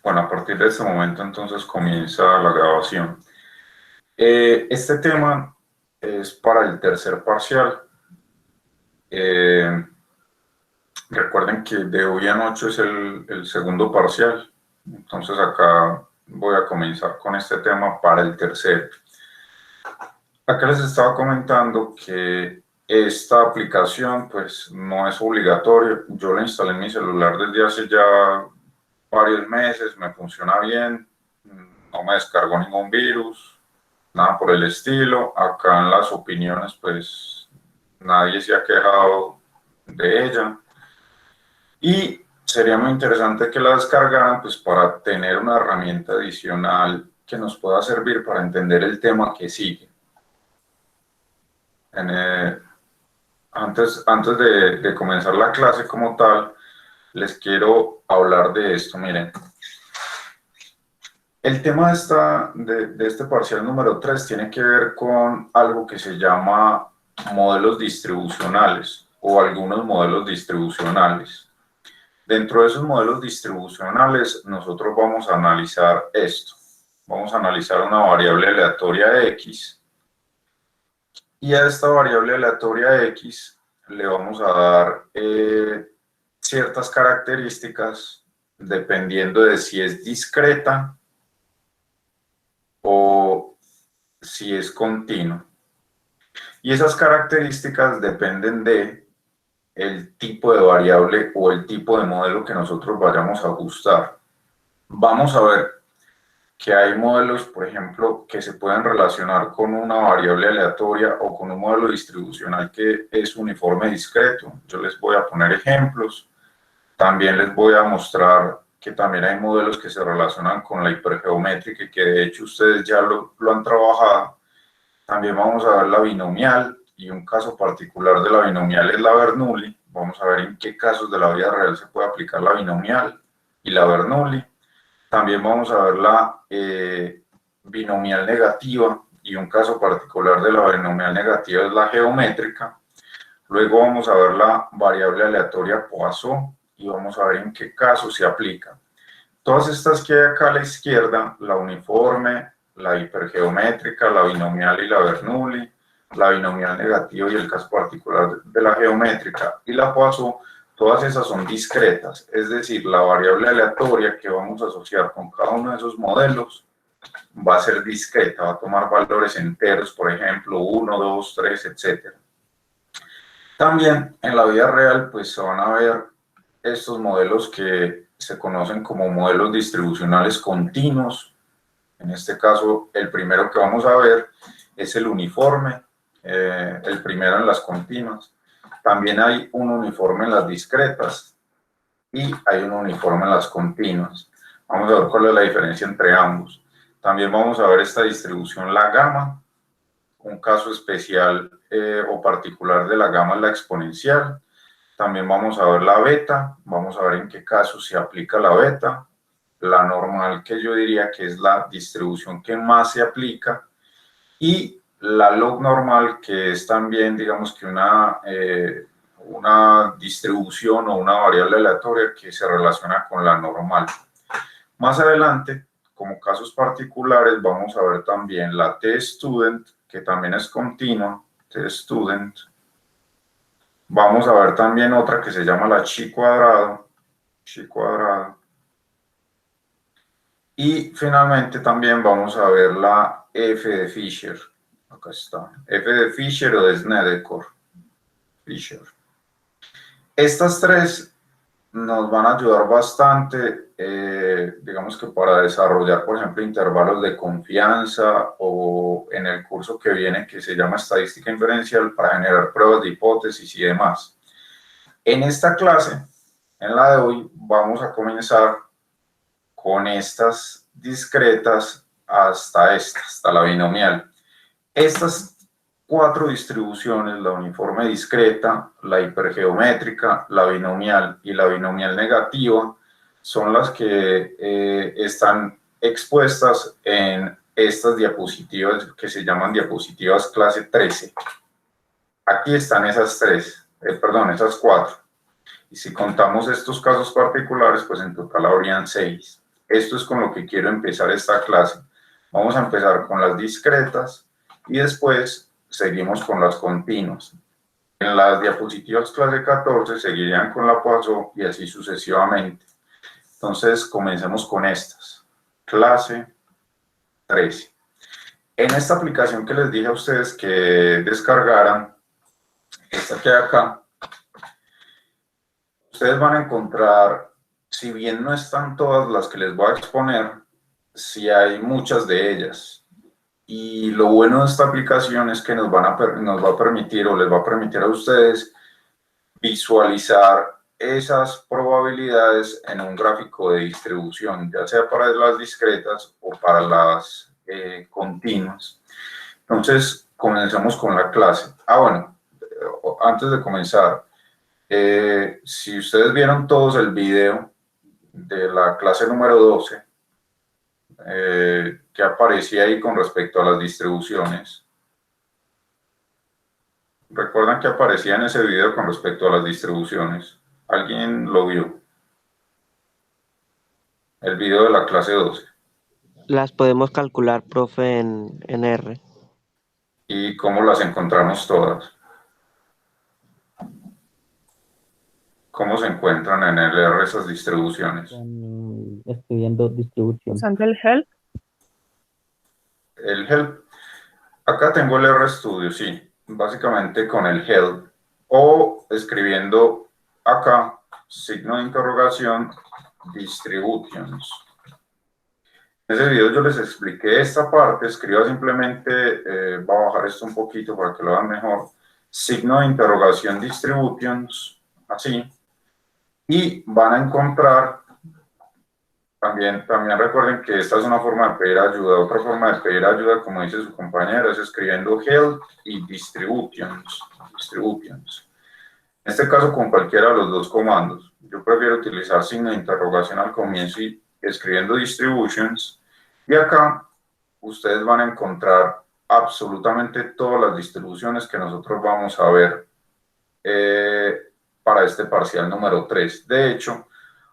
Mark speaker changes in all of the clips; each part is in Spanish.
Speaker 1: Bueno, a partir de este momento entonces comienza la grabación. Este tema es para el tercer parcial. Eh, Recuerden que de hoy en 8 es el segundo parcial. Entonces acá voy a comenzar con este tema para el tercero. Acá les estaba comentando que esta aplicación pues no es obligatoria. Yo la instalé en mi celular desde hace ya varios meses, me funciona bien, no me descargó ningún virus, nada por el estilo. Acá en las opiniones, pues nadie se ha quejado de ella. Y sería muy interesante que la descargaran, pues para tener una herramienta adicional que nos pueda servir para entender el tema que sigue. En, antes de comenzar la clase como tal, les quiero hablar de esto. Miren, el tema de este parcial número 3 tiene que ver con algo que se llama modelos distribucionales o algunos modelos distribucionales. Dentro de esos modelos distribucionales, nosotros vamos a analizar esto. Vamos a analizar una variable aleatoria X y a esta variable aleatoria X le vamos a dar ciertas características dependiendo de si es discreta o si es continua. Y esas características dependen de el tipo de variable o el tipo de modelo que nosotros vayamos a ajustar. Vamos a ver que hay modelos, por ejemplo, que se pueden relacionar con una variable aleatoria o con un modelo distribucional que es uniforme discreto. Yo les voy a poner ejemplos. También les voy a mostrar que también hay modelos que se relacionan con la hipergeométrica y que de hecho ustedes ya lo han trabajado. También vamos a ver la binomial y un caso particular de la binomial es la Bernoulli. Vamos a ver en qué casos de la vida real se puede aplicar la binomial y la Bernoulli. También vamos a ver la binomial negativa y un caso particular de la binomial negativa es la geométrica. Luego vamos a ver la variable aleatoria Poisson y vamos a ver en qué casos se aplica. Todas estas que hay acá a la izquierda, la uniforme, la hipergeométrica, la binomial y la Bernoulli, la binomial negativa y el caso particular de la geométrica y la Poisson, todas esas son discretas, es decir, la variable aleatoria que vamos a asociar con cada uno de esos modelos va a ser discreta, va a tomar valores enteros, por ejemplo, 1, 2, 3, etc. También en la vida real, pues se van a ver estos modelos que se conocen como modelos distribucionales continuos. En este caso, el primero que vamos a ver es el uniforme, el primero en las continuas. También hay un uniforme en las discretas y hay un uniforme en las continuas. Vamos a ver cuál es la diferencia entre ambos. También vamos a ver esta distribución, la gamma. Un caso especial o particular de la gamma es la exponencial. También vamos a ver la beta, vamos a ver en qué casos se aplica la beta. La normal, que yo diría que es la distribución que más se aplica, y la log normal, que es también, digamos que una distribución o una variable aleatoria que se relaciona con la normal. Más adelante, como casos particulares, vamos a ver también la t-student, que también es continua, t-student. Vamos a ver también otra que se llama la chi cuadrado, chi cuadrado. Y finalmente también vamos a ver la f de Fisher. Acá está, f de Fisher o de Snedeker. Fisher. Estas tres nos van a ayudar bastante, digamos que para desarrollar, por ejemplo, intervalos de confianza o en el curso que viene que se llama estadística inferencial para generar pruebas de hipótesis y demás. En esta clase, en la de hoy, vamos a comenzar con estas discretas hasta esta, hasta la binomial. Estas cuatro distribuciones, la uniforme discreta, la hipergeométrica, la binomial y la binomial negativa, son las que están expuestas en estas diapositivas que se llaman diapositivas clase 13. Aquí están esas tres, perdón, esas cuatro. Y si contamos estos casos particulares, pues en total habrían 6. esto es con lo que quiero empezar esta clase. Vamos a empezar con las discretas y después seguimos con las continuas. En las diapositivas clase 14 seguirían con la Poisson y así sucesivamente. Entonces, comencemos con estas. Clase 13. En esta aplicación que les dije a ustedes que descargaran, esta que hay acá, ustedes van a encontrar, si bien no están todas las que les voy a exponer, sí hay muchas de ellas. Y lo bueno de esta aplicación es que nos va a permitir o les va a permitir a ustedes visualizar esas probabilidades en un gráfico de distribución, ya sea para las discretas o para las continuas. Entonces, comencemos con la clase. Bueno, antes de comenzar, si ustedes vieron todos el video de la clase número 12, que aparecía ahí con respecto a las distribuciones. ¿Recuerdan que aparecía en ese video con respecto a las distribuciones? ¿Alguien lo vio? El video de la clase 12.
Speaker 2: Las podemos calcular, profe, en R.
Speaker 1: ¿Y cómo las encontramos todas? ¿Cómo se encuentran en el R esas distribuciones?
Speaker 3: Escribiendo distribución.
Speaker 4: ¿Usando el help?
Speaker 1: El help. Acá tengo el RStudio, sí. Básicamente con el help. O escribiendo acá, signo de interrogación, distributions. En ese video yo les expliqué esta parte. Escriba simplemente, voy a bajar esto un poquito para que lo vean mejor. Signo de interrogación, distributions, así. Y van a encontrar, también recuerden que esta es una forma de pedir ayuda. Otra forma de pedir ayuda, como dice su compañero, es escribiendo help y distributions. En este caso, con cualquiera de los dos comandos. Yo prefiero utilizar signo de interrogación al comienzo y escribiendo distributions. Y acá ustedes van a encontrar absolutamente todas las distribuciones que nosotros vamos a ver para este parcial número 3. De hecho,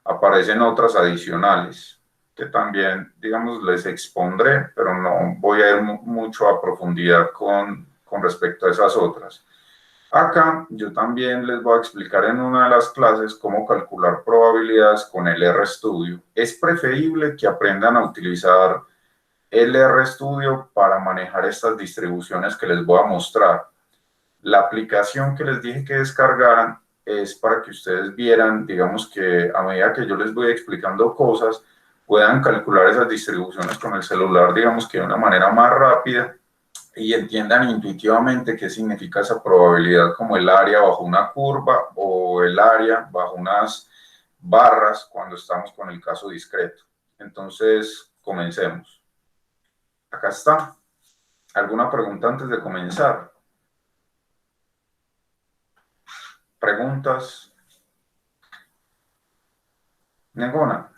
Speaker 1: aparecen otras adicionales que también, digamos, les expondré, pero no voy a ir mucho a profundidad con respecto a esas otras. Acá yo también les voy a explicar en una de las clases cómo calcular probabilidades con el RStudio. Es preferible que aprendan a utilizar el RStudio para manejar estas distribuciones que les voy a mostrar. La aplicación que les dije que descargaran es para que ustedes vieran, digamos que a medida que yo les voy explicando cosas, puedan calcular esas distribuciones con el celular, digamos que de una manera más rápida y entiendan intuitivamente qué significa esa probabilidad, como el área bajo una curva o el área bajo unas barras cuando estamos con el caso discreto. Entonces, comencemos. Acá está. ¿Alguna pregunta antes de comenzar? ¿Preguntas? Ninguna.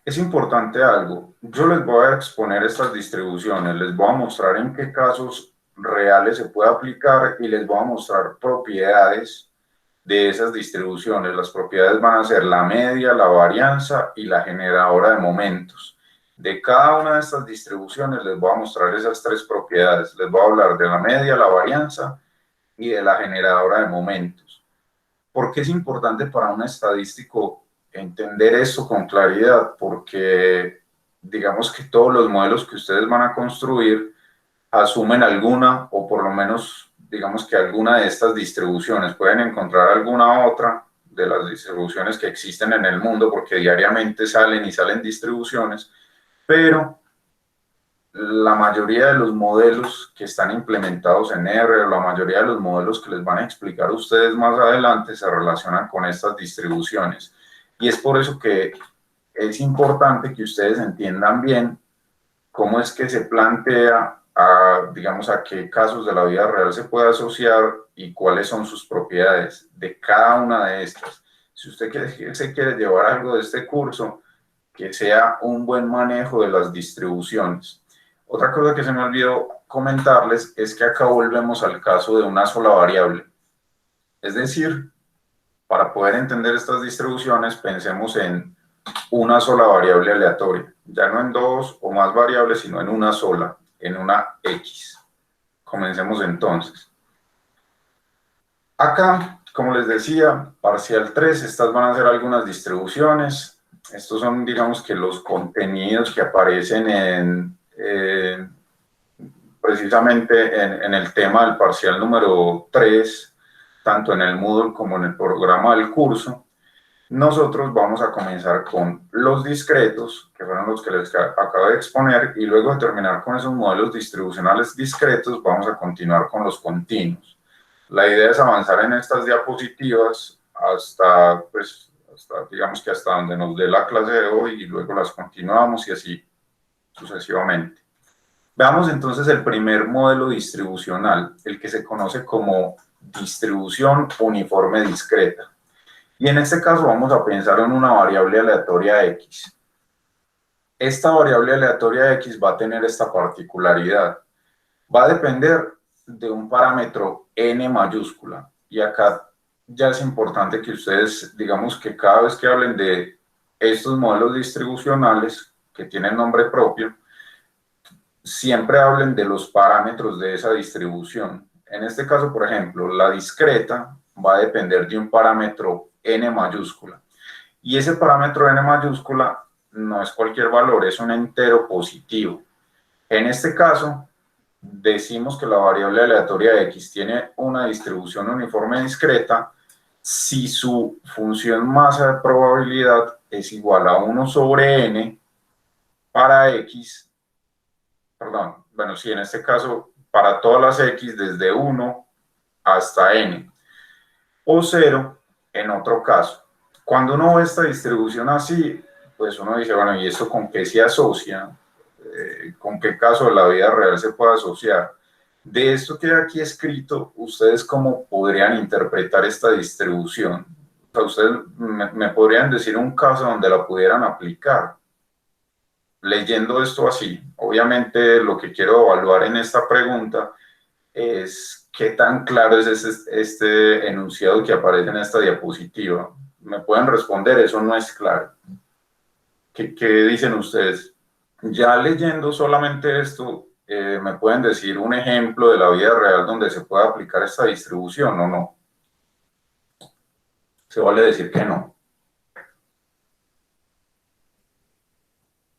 Speaker 1: Es importante algo. Yo les voy a exponer estas distribuciones, les voy a mostrar en qué casos reales se puede aplicar y les voy a mostrar propiedades de esas distribuciones. Las propiedades van a ser la media, la varianza y la generadora de momentos. De cada una de estas distribuciones les voy a mostrar esas tres propiedades. Les voy a hablar de la media, la varianza y de la generadora de momentos. ¿Por qué es importante para un estadístico entender esto con claridad? Porque digamos que todos los modelos que ustedes van a construir asumen alguna, o por lo menos digamos que alguna de estas distribuciones. Pueden encontrar alguna otra de las distribuciones que existen en el mundo, porque diariamente salen y salen distribuciones, pero la mayoría de los modelos que están implementados en R, o la mayoría de los modelos que les van a explicar a ustedes más adelante, se relacionan con estas distribuciones. Y es por eso que es importante que ustedes entiendan bien cómo es que se plantea, digamos, a qué casos de la vida real se puede asociar y cuáles son sus propiedades de cada una de estas. Si usted se quiere llevar algo de este curso, que sea un buen manejo de las distribuciones. Otra cosa que se me olvidó comentarles es que acá volvemos al caso de una sola variable. Es decir, para poder entender estas distribuciones, pensemos en una sola variable aleatoria, ya no en dos o más variables, sino en una sola, en una X. Comencemos entonces. Acá, como les decía, parcial 3, estas van a ser algunas distribuciones. Estos son, digamos que los contenidos que aparecen precisamente en el tema del parcial número 3, tanto en el Moodle como en el programa del curso. Nosotros vamos a comenzar con los discretos, que fueron los que les acabo de exponer, y luego de terminar con esos modelos distribucionales discretos, vamos a continuar con los continuos. La idea es avanzar en estas diapositivas hasta, digamos que hasta donde nos dé la clase de hoy, y luego las continuamos y así sucesivamente. Veamos entonces el primer modelo distribucional, el que se conoce como distribución uniforme discreta. Y en este caso vamos a pensar en una variable aleatoria X. Esta variable aleatoria X va a tener esta particularidad. Va a depender de un parámetro n mayúscula. Y acá ya es importante que ustedes, digamos que cada vez que hablen de estos modelos distribucionales que tienen nombre propio, siempre hablen de los parámetros de esa distribución. En este caso, por ejemplo, la discreta va a depender de un parámetro n mayúscula. Y ese parámetro n mayúscula no es cualquier valor, es un entero positivo. En este caso, decimos que la variable aleatoria X tiene una distribución uniforme discreta si su función masa de probabilidad es igual a 1 sobre n para X, perdón, bueno, sí, en este caso, para todas las X desde 1 hasta n, o 0 en otro caso. Cuando uno ve esta distribución así, pues uno dice, bueno, ¿y esto con qué se asocia? ¿Con qué caso de la vida real se puede asociar? De esto que hay aquí escrito, ¿ustedes cómo podrían interpretar esta distribución? O sea, ustedes me podrían decir un caso donde la pudieran aplicar. Leyendo esto así, obviamente lo que quiero evaluar en esta pregunta es qué tan claro es este enunciado que aparece en esta diapositiva. ¿Me pueden responder? Eso no es claro. ¿Qué dicen ustedes? Ya leyendo solamente esto, ¿me pueden decir un ejemplo de la vida real donde se pueda aplicar esta distribución o no? Se vale decir que no.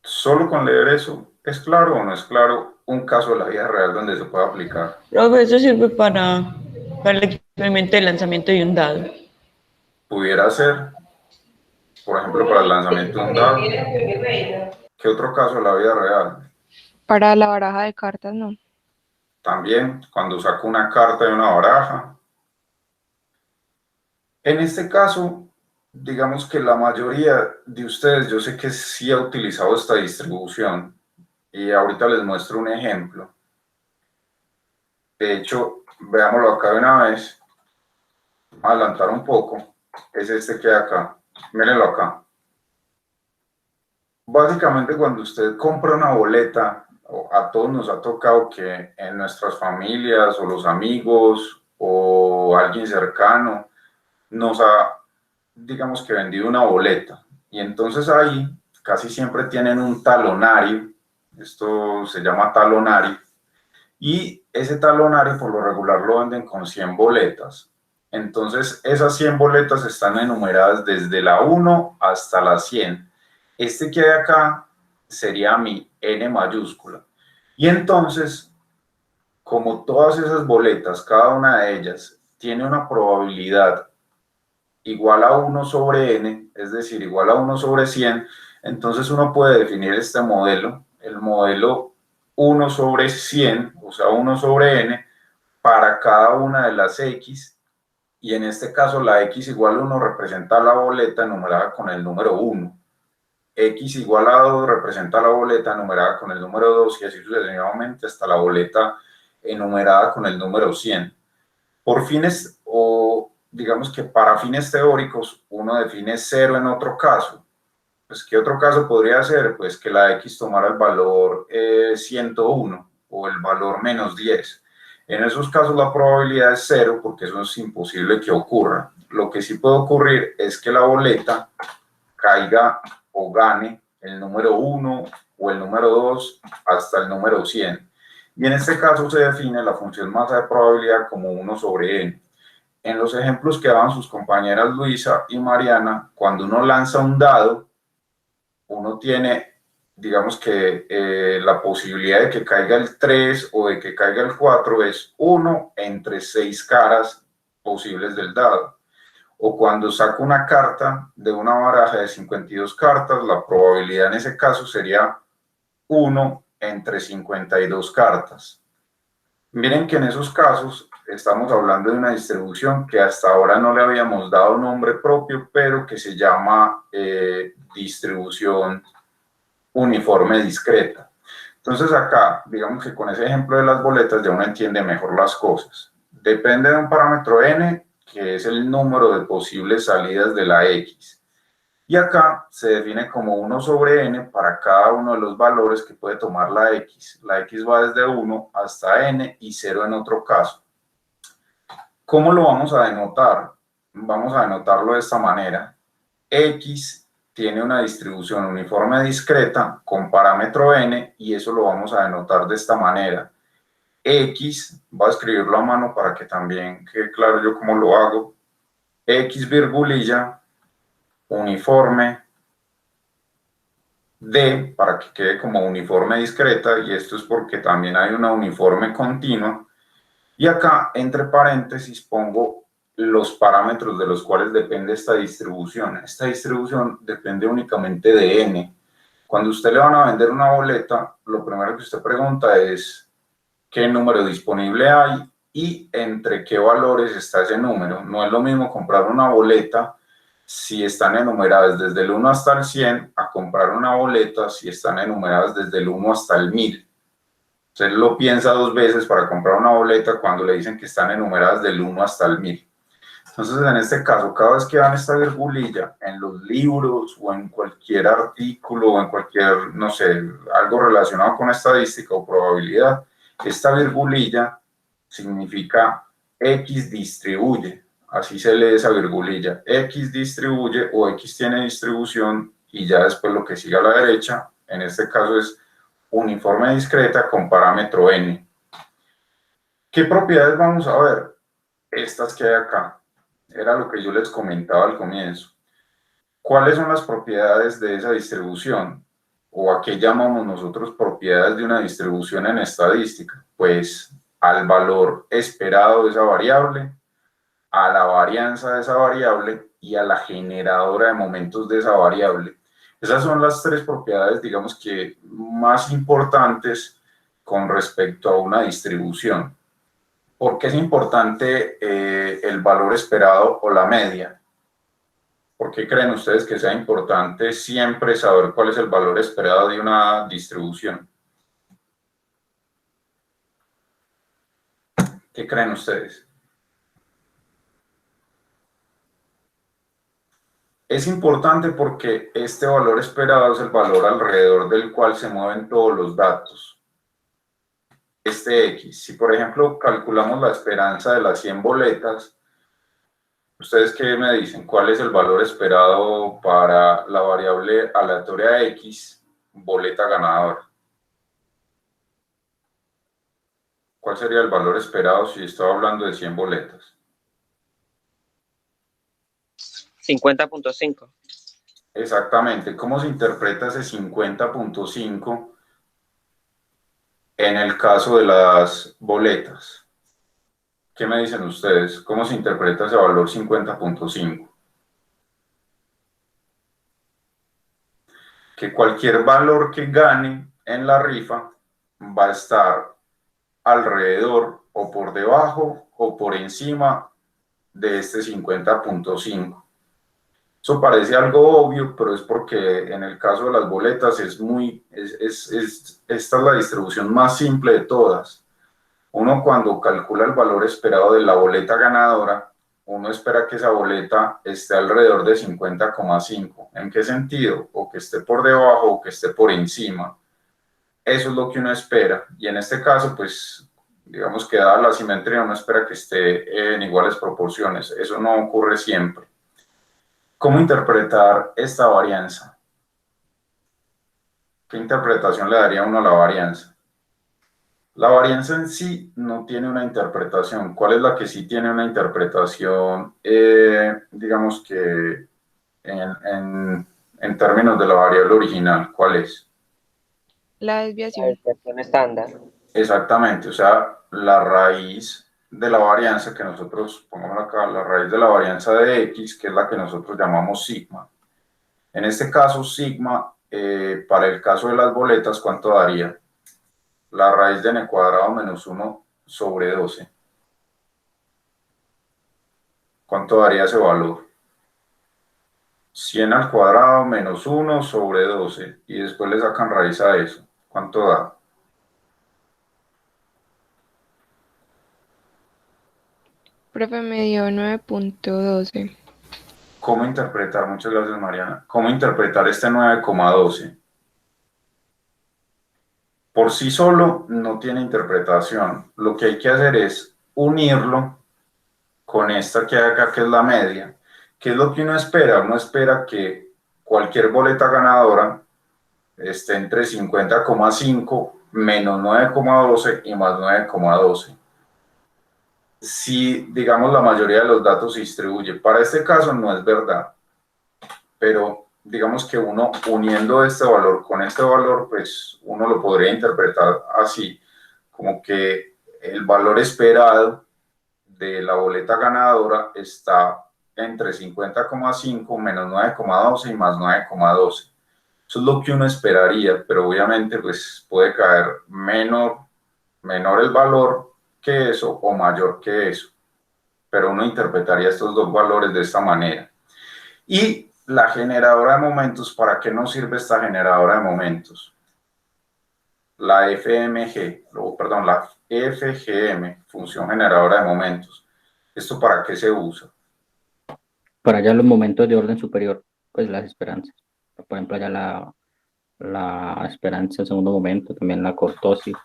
Speaker 1: ¿Solo con leer eso es claro o no es claro un caso de la vida real donde se pueda aplicar?
Speaker 4: Profe, eso sirve para el experimento de lanzamiento de un dado.
Speaker 1: Pudiera ser, por ejemplo, para el lanzamiento de un dado. ¿Qué otro caso de la vida real?
Speaker 5: Para la baraja de cartas, no.
Speaker 1: También, cuando saco una carta de una baraja. En este caso, digamos que la mayoría de ustedes, yo sé que sí ha utilizado esta distribución, y ahorita les muestro un ejemplo. De hecho, veámoslo acá de una vez. Vamos a adelantar un poco. Es este que hay acá. Mírenlo acá. Básicamente, cuando usted compra una boleta, a todos nos ha tocado que en nuestras familias o los amigos o alguien cercano nos ha, digamos que, vendido una boleta. Y entonces ahí casi siempre tienen un talonario. Esto se llama talonario. Y ese talonario por lo regular lo venden con 100 boletas. Entonces esas 100 boletas están enumeradas desde la 1 hasta la 100. Este que hay acá sería mi N mayúscula. Y entonces, como todas esas boletas, cada una de ellas tiene una probabilidad igual a 1 sobre n, es decir, igual a 1 sobre 100, entonces uno puede definir este modelo, el modelo 1 sobre 100, o sea, 1 sobre n, para cada una de las x, y en este caso la x igual a 1 representa la boleta numerada con el número 1, x igual a 2 representa la boleta numerada con el número 2, y así sucesivamente hasta la boleta enumerada con el número 100. Por fines, o digamos que para fines teóricos, uno define 0 en otro caso. Pues, ¿qué otro caso podría ser? Pues que la x tomara el valor 101 o el valor menos 10. En esos casos la probabilidad es 0 porque eso es imposible que ocurra. Lo que sí puede ocurrir es que la boleta caiga o gane el número 1 o el número 2 hasta el número 100. Y en este caso se define la función masa de probabilidad como 1 sobre n. En los ejemplos que daban sus compañeras Luisa y Mariana, cuando uno lanza un dado, uno tiene, digamos que la posibilidad de que caiga el 3 o de que caiga el 4 es 1 entre 6 caras posibles del dado. O cuando saco una carta de una baraja de 52 cartas, la probabilidad en ese caso sería 1 entre 52 cartas. Miren que en esos casos estamos hablando de una distribución que hasta ahora no le habíamos dado nombre propio, pero que se llama distribución uniforme discreta. Entonces acá, digamos que con ese ejemplo de las boletas ya uno entiende mejor las cosas. Depende de un parámetro n, que es el número de posibles salidas de la x. Y acá se define como 1 sobre n para cada uno de los valores que puede tomar la x. La x va desde 1 hasta n y 0 en otro caso. ¿Cómo lo vamos a denotar? Vamos a denotarlo de esta manera. X tiene una distribución uniforme discreta con parámetro n y eso lo vamos a denotar de esta manera. X, voy a escribirlo a mano para que también quede claro yo cómo lo hago. X virgulilla uniforme D, para que quede como uniforme discreta, y esto es porque también hay una uniforme continua, y acá entre paréntesis pongo los parámetros de los cuales depende esta distribución. Esta distribución depende únicamente de n. Cuando usted le van a vender una boleta, lo primero que usted pregunta es qué número disponible hay y entre qué valores está ese número. No es lo mismo comprar una boleta si están enumeradas desde el 1 hasta el 100 a comprar una boleta si están enumeradas desde el 1 hasta el 1000. Usted lo piensa dos veces para comprar una boleta cuando le dicen que están enumeradas del 1 hasta el 1000. Entonces, en este caso, cada vez que dan esta virgulilla en los libros o en cualquier artículo o en cualquier, no sé, algo relacionado con estadística o probabilidad, esta virgulilla significa X distribuye. Así se lee esa virgulilla. X distribuye o X tiene distribución y ya después lo que sigue a la derecha, en este caso es uniforme discreta con parámetro n. ¿Qué propiedades vamos a ver? Estas que hay acá. Era lo que yo les comentaba al comienzo. ¿Cuáles son las propiedades de esa distribución? ¿O a qué llamamos nosotros propiedades de una distribución en estadística? Pues al valor esperado de esa variable, a la varianza de esa variable y a la generadora de momentos de esa variable. Esas son las tres propiedades, digamos que más importantes con respecto a una distribución. ¿Por qué es importante el valor esperado o la media? ¿Por qué creen ustedes que sea importante siempre saber cuál es el valor esperado de una distribución? ¿Qué creen ustedes? Es importante porque este valor esperado es el valor alrededor del cual se mueven todos los datos. Este X, si por ejemplo calculamos la esperanza de las 100 boletas, ¿ustedes qué me dicen? ¿Cuál es el valor esperado para la variable aleatoria X, boleta ganadora? ¿Cuál sería el valor esperado si estaba hablando de 100 boletas?
Speaker 2: 50.5.
Speaker 1: Exactamente. ¿Cómo se interpreta ese 50.5 en el caso de las boletas? ¿Qué me dicen ustedes? ¿Cómo se interpreta ese valor 50.5? Que cualquier valor que gane en la rifa va a estar alrededor o por debajo o por encima de este 50.5. Eso parece algo obvio, pero es porque en el caso de las boletas esta es la distribución más simple de todas. Uno cuando calcula el valor esperado de la boleta ganadora, uno espera que esa boleta esté alrededor de 50,5. ¿En qué sentido? O que esté por debajo o que esté por encima. Eso es lo que uno espera. Y en este caso, pues, digamos que dada la simetría, uno espera que esté en iguales proporciones. Eso no ocurre siempre. ¿Cómo interpretar esta varianza? ¿Qué interpretación le daría uno a la varianza? La varianza en sí no tiene una interpretación. ¿Cuál es la que sí tiene una interpretación, digamos que en términos de la variable original? ¿Cuál es?
Speaker 5: La
Speaker 2: La
Speaker 5: desviación.
Speaker 2: desviación estándar.
Speaker 1: Exactamente, o sea, la raíz de la varianza que nosotros, pongamos acá, la raíz de la varianza de x, que es la que nosotros llamamos sigma. En este caso, sigma, para el caso de las boletas, ¿cuánto daría? La raíz de n cuadrado menos 1 sobre 12. ¿Cuánto daría ese valor? 100 al cuadrado menos 1 sobre 12. Y después le sacan raíz a eso. ¿Cuánto da?
Speaker 5: Profe, me dio 9.12.
Speaker 1: ¿Cómo interpretar? Muchas gracias, Mariana. ¿Cómo interpretar este 9,12? Por sí solo no tiene interpretación. Lo que hay que hacer es unirlo con esta que hay acá, que es la media. ¿Qué es lo que uno espera? Uno espera que cualquier boleta ganadora esté entre 50,5 menos 9,12 y más 9,12. Si, digamos, la mayoría de los datos se distribuye. Para este caso no es verdad, pero digamos que uno uniendo este valor con este valor, pues uno lo podría interpretar así, como que el valor esperado de la boleta ganadora está entre 50,5 menos 9,12 y más 9,12. Eso es lo que uno esperaría, pero obviamente pues puede caer menor el valor que eso o mayor que eso. Pero uno interpretaría estos dos valores de esta manera. Y la generadora de momentos, ¿para qué nos sirve esta generadora de momentos? La FMG, perdón, la FGM, función generadora de momentos. ¿Esto para qué se usa?
Speaker 3: Para allá los momentos de orden superior, pues las esperanzas. Por ejemplo, allá la esperanza en segundo momento, también la cortosis.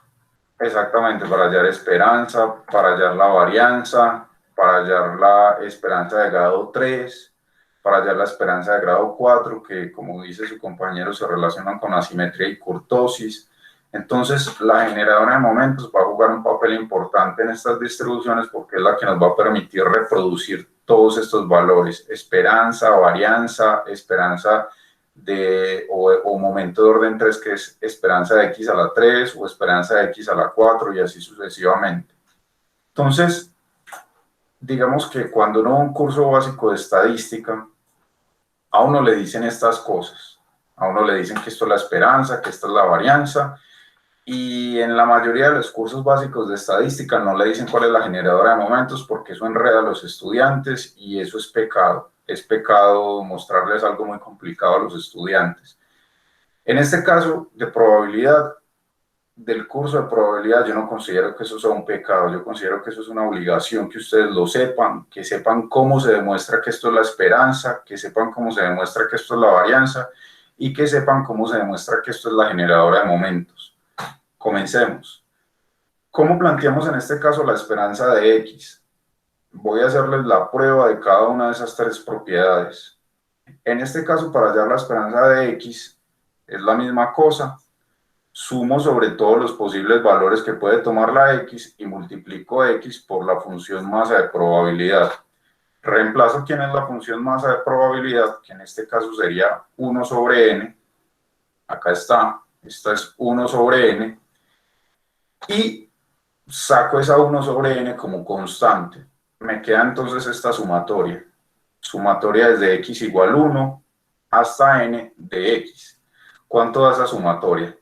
Speaker 1: Exactamente, para hallar esperanza, para hallar la varianza, para hallar la esperanza de grado 3, para hallar la esperanza de grado 4, que como dice su compañero se relacionan con asimetría y curtosis. Entonces, la generadora de momentos va a jugar un papel importante en estas distribuciones porque es la que nos va a permitir reproducir todos estos valores: esperanza, varianza, esperanza o momento de orden 3, que es esperanza de x a la 3 o esperanza de x a la 4 y así sucesivamente. Entonces, digamos que cuando uno va a un curso básico de estadística, a uno le dicen estas cosas. A uno le dicen que esto es la esperanza, que esta es la varianza, y en la mayoría de los cursos básicos de estadística no le dicen cuál es la generadora de momentos porque eso enreda a los estudiantes y eso es pecado. Es pecado mostrarles algo muy complicado a los estudiantes. En este caso de probabilidad, del curso de probabilidad, yo no considero que eso sea un pecado, yo considero que eso es una obligación, que ustedes lo sepan, que sepan cómo se demuestra que esto es la esperanza, que sepan cómo se demuestra que esto es la varianza y que sepan cómo se demuestra que esto es la generadora de momentos. Comencemos. ¿Cómo planteamos en este caso la esperanza de X? Voy a hacerles la prueba de cada una de esas tres propiedades. En este caso, para hallar la esperanza de X, es la misma cosa. Sumo sobre todos los posibles valores que puede tomar la X y multiplico X por la función masa de probabilidad. Reemplazo quién es la función masa de probabilidad, que en este caso sería 1 sobre n. Acá está, esta es 1 sobre n. Y saco esa 1 sobre n como constante. Me queda entonces esta sumatoria. Sumatoria desde x igual 1 hasta n de x. ¿Cuánto da esa sumatoria?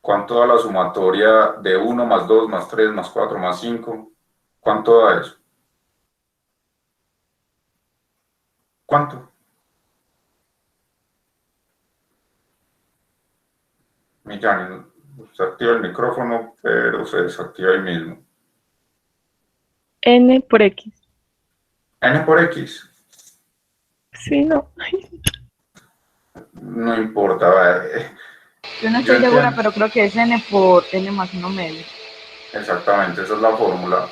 Speaker 1: ¿Cuánto da la sumatoria de 1 más 2 más 3 más 4 más 5? ¿Cuánto da eso? ¿Cuánto? Millán, se activa el micrófono, pero se desactiva ahí mismo.
Speaker 4: N por X.
Speaker 1: N por X.
Speaker 4: Sí, no.
Speaker 1: No importa.
Speaker 6: Yo no
Speaker 1: Yo
Speaker 6: estoy segura,
Speaker 1: entiendo.
Speaker 6: pero creo que es n por n más 1 medio.
Speaker 1: Exactamente, esa es la fórmula.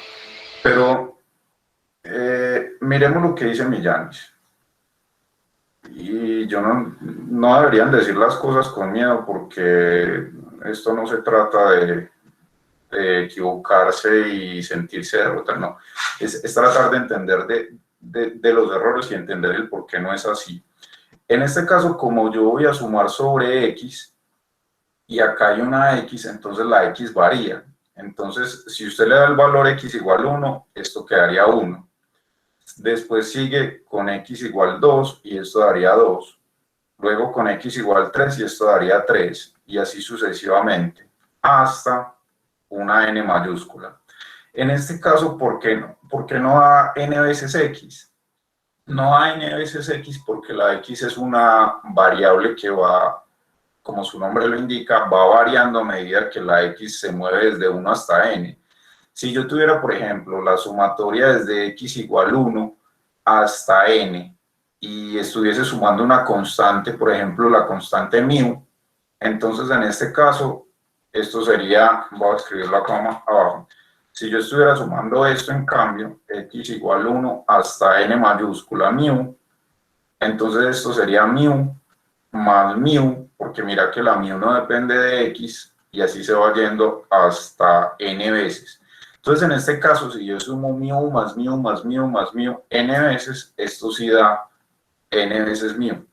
Speaker 1: Pero miremos lo que dice Millanes. Y yo no deberían decir las cosas con miedo, porque esto no se trata de equivocarse y sentirse derrotado, no. Es tratar de entender de los errores y entender el por qué no es así. En este caso, como yo voy a sumar sobre X, y acá hay una X, entonces la X varía. Entonces, si usted le da el valor X igual 1, esto quedaría 1. Después sigue con X igual 2 y esto daría 2. Luego con X igual 3 y esto daría 3. Y así sucesivamente, hasta una N mayúscula. En este caso, ¿por qué no? ¿Por qué no da N veces X? No da N veces X porque la X es una variable que va, como su nombre lo indica, va variando a medida que la X se mueve desde 1 hasta N. Si yo tuviera, por ejemplo, la sumatoria desde X igual 1 hasta N y estuviese sumando una constante, por ejemplo, la constante μ, entonces en este caso, esto sería, voy a escribirlo acá abajo, si yo estuviera sumando esto, en cambio, X igual 1 hasta N mayúscula μ, entonces esto sería μ más μ, porque mira que la μ no depende de X, y así se va yendo hasta N veces. Entonces, en este caso, si yo sumo μ más μ más μ más μ N veces, esto sí da N veces μ,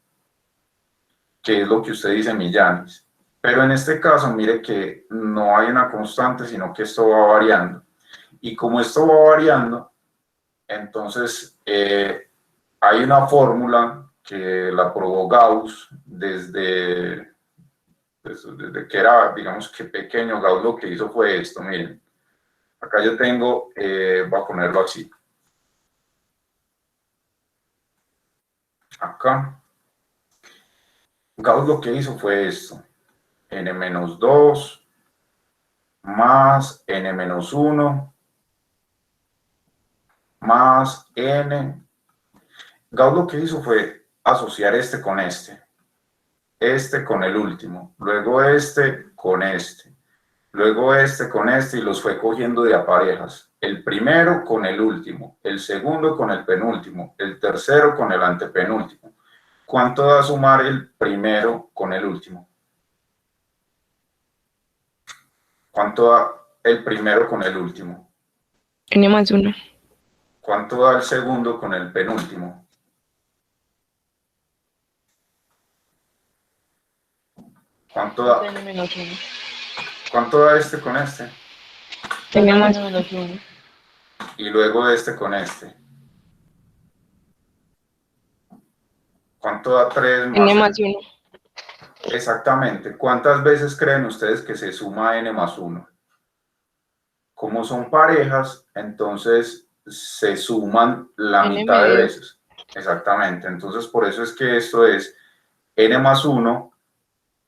Speaker 1: que es lo que usted dice millanes. Pero en este caso, mire que no hay una constante, sino que esto va variando. Y como esto va variando, entonces hay una fórmula que la probó Gauss desde que era, digamos que pequeño. Gauss lo que hizo fue esto, miren. Acá yo tengo, voy a ponerlo así. Acá. Gauss lo que hizo fue esto. N-2 más N-1 más N. Gauss lo que hizo fue asociar este con este con el último, luego este con este, luego este con este, y los fue cogiendo de a parejas. El primero con el último, el segundo con el penúltimo, el tercero con el antepenúltimo. ¿Cuánto da sumar el primero con el último? ¿Cuánto da el primero con el último?
Speaker 5: N más 1.
Speaker 1: ¿Cuánto da el segundo con el penúltimo? ¿Cuánto da?
Speaker 6: N menos 1.
Speaker 1: ¿Cuánto da este con este?
Speaker 5: N más
Speaker 6: N menos 1.
Speaker 1: Y luego este con este. ¿Cuánto da 3 más?
Speaker 5: N más 1.
Speaker 1: Exactamente. ¿Cuántas veces creen ustedes que se suma N más 1? Como son parejas, entonces se suman la
Speaker 5: N
Speaker 1: mitad de
Speaker 5: medio.
Speaker 1: veces. Exactamente. Entonces, por eso es que esto es N más 1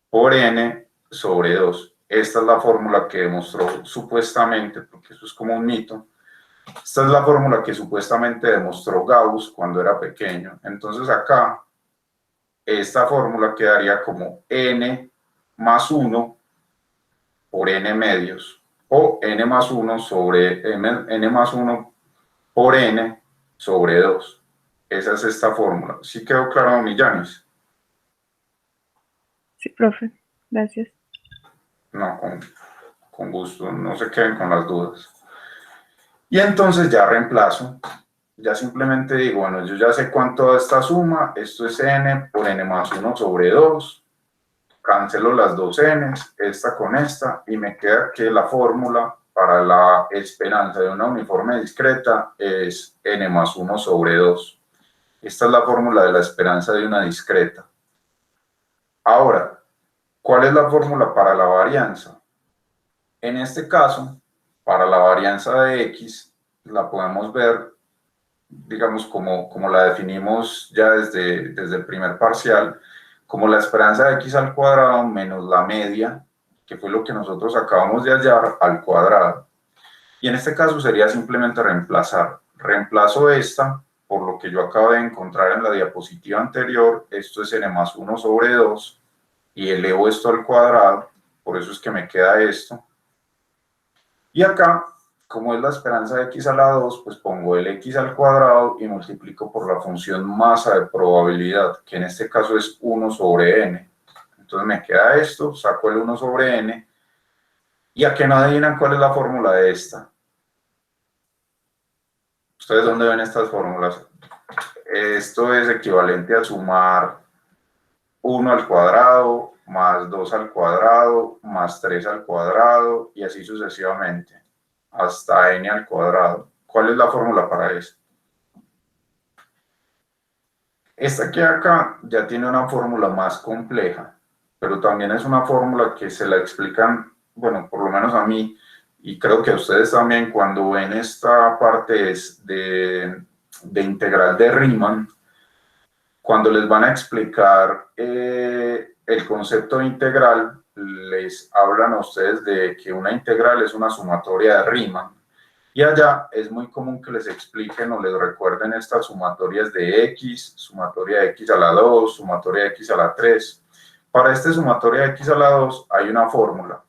Speaker 1: por N sobre 2. Esta es la fórmula que demostró supuestamente, porque eso es como un mito. Esta es la fórmula que supuestamente demostró Gauss cuando era pequeño. Entonces acá, esta fórmula quedaría como N más 1 por N medios, o N más 1 sobre N más 1 por N sobre 2. Esa es esta fórmula. ¿Sí quedó claro, Millanes?
Speaker 6: Sí, profe. Gracias.
Speaker 1: No, con gusto, no se queden con las dudas. Y entonces ya reemplazo, ya simplemente digo, bueno, yo ya sé cuánto da esta suma, esto es N por N más 1 sobre 2, cancelo las dos N's, esta con esta, y me queda que la fórmula para la esperanza de una uniforme discreta es N más 1 sobre 2. Esta es la fórmula de la esperanza de una discreta. Ahora, ¿cuál es la fórmula para la varianza? En este caso, para la varianza de X, la podemos ver, digamos, como la definimos ya desde el primer parcial, como la esperanza de X al cuadrado menos la media, que fue lo que nosotros acabamos de hallar, al cuadrado. Y en este caso sería simplemente reemplazar. Reemplazo esta por lo que yo acabo de encontrar en la diapositiva anterior. Esto es N más 1 sobre 2, y elevo esto al cuadrado, por eso es que me queda esto. Y acá como es la esperanza de x a la 2, pues pongo el x al cuadrado y multiplico por la función masa de probabilidad, que en este caso es 1 sobre n. Entonces me queda esto, saco el 1 sobre n, y a que no adivinan cuál es la fórmula de esta. ¿Ustedes dónde ven estas fórmulas? Esto es equivalente a sumar 1 al cuadrado, más 2 al cuadrado, más 3 al cuadrado, y así sucesivamente, hasta n al cuadrado. ¿Cuál es la fórmula para eso? Esta que acá ya tiene una fórmula más compleja, pero también es una fórmula que se la explican, bueno, por lo menos a mí, y creo que a ustedes también, cuando ven esta parte de integral de Riemann, cuando les van a explicar el concepto de integral, les hablan a ustedes de que una integral es una sumatoria de Riemann. Y allá es muy común que les expliquen o les recuerden estas sumatorias de x, sumatoria de x a la 2, sumatoria de x a la 3. Para este sumatoria de x a la 2 hay una fórmula.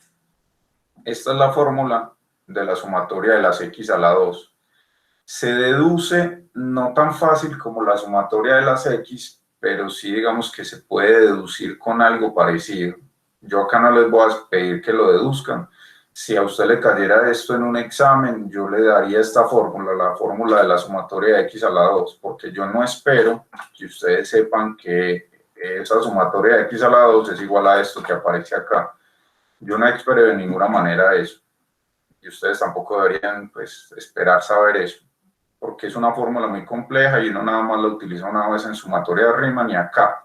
Speaker 1: Esta es la fórmula de la sumatoria de las x a la 2. Se deduce no tan fácil como la sumatoria de las x, pero sí digamos que se puede deducir con algo parecido. Yo acá no les voy a pedir que lo deduzcan. Si a usted le cayera esto en un examen, yo le daría esta fórmula, la fórmula de la sumatoria de x a la 2, porque yo no espero que ustedes sepan que esa sumatoria de x a la 2 es igual a esto que aparece acá. Yo no espero de ninguna manera eso. Y ustedes tampoco deberían pues, esperar saber eso, porque es una fórmula muy compleja y uno nada más la utiliza una vez en sumatoria de Riemann y acá.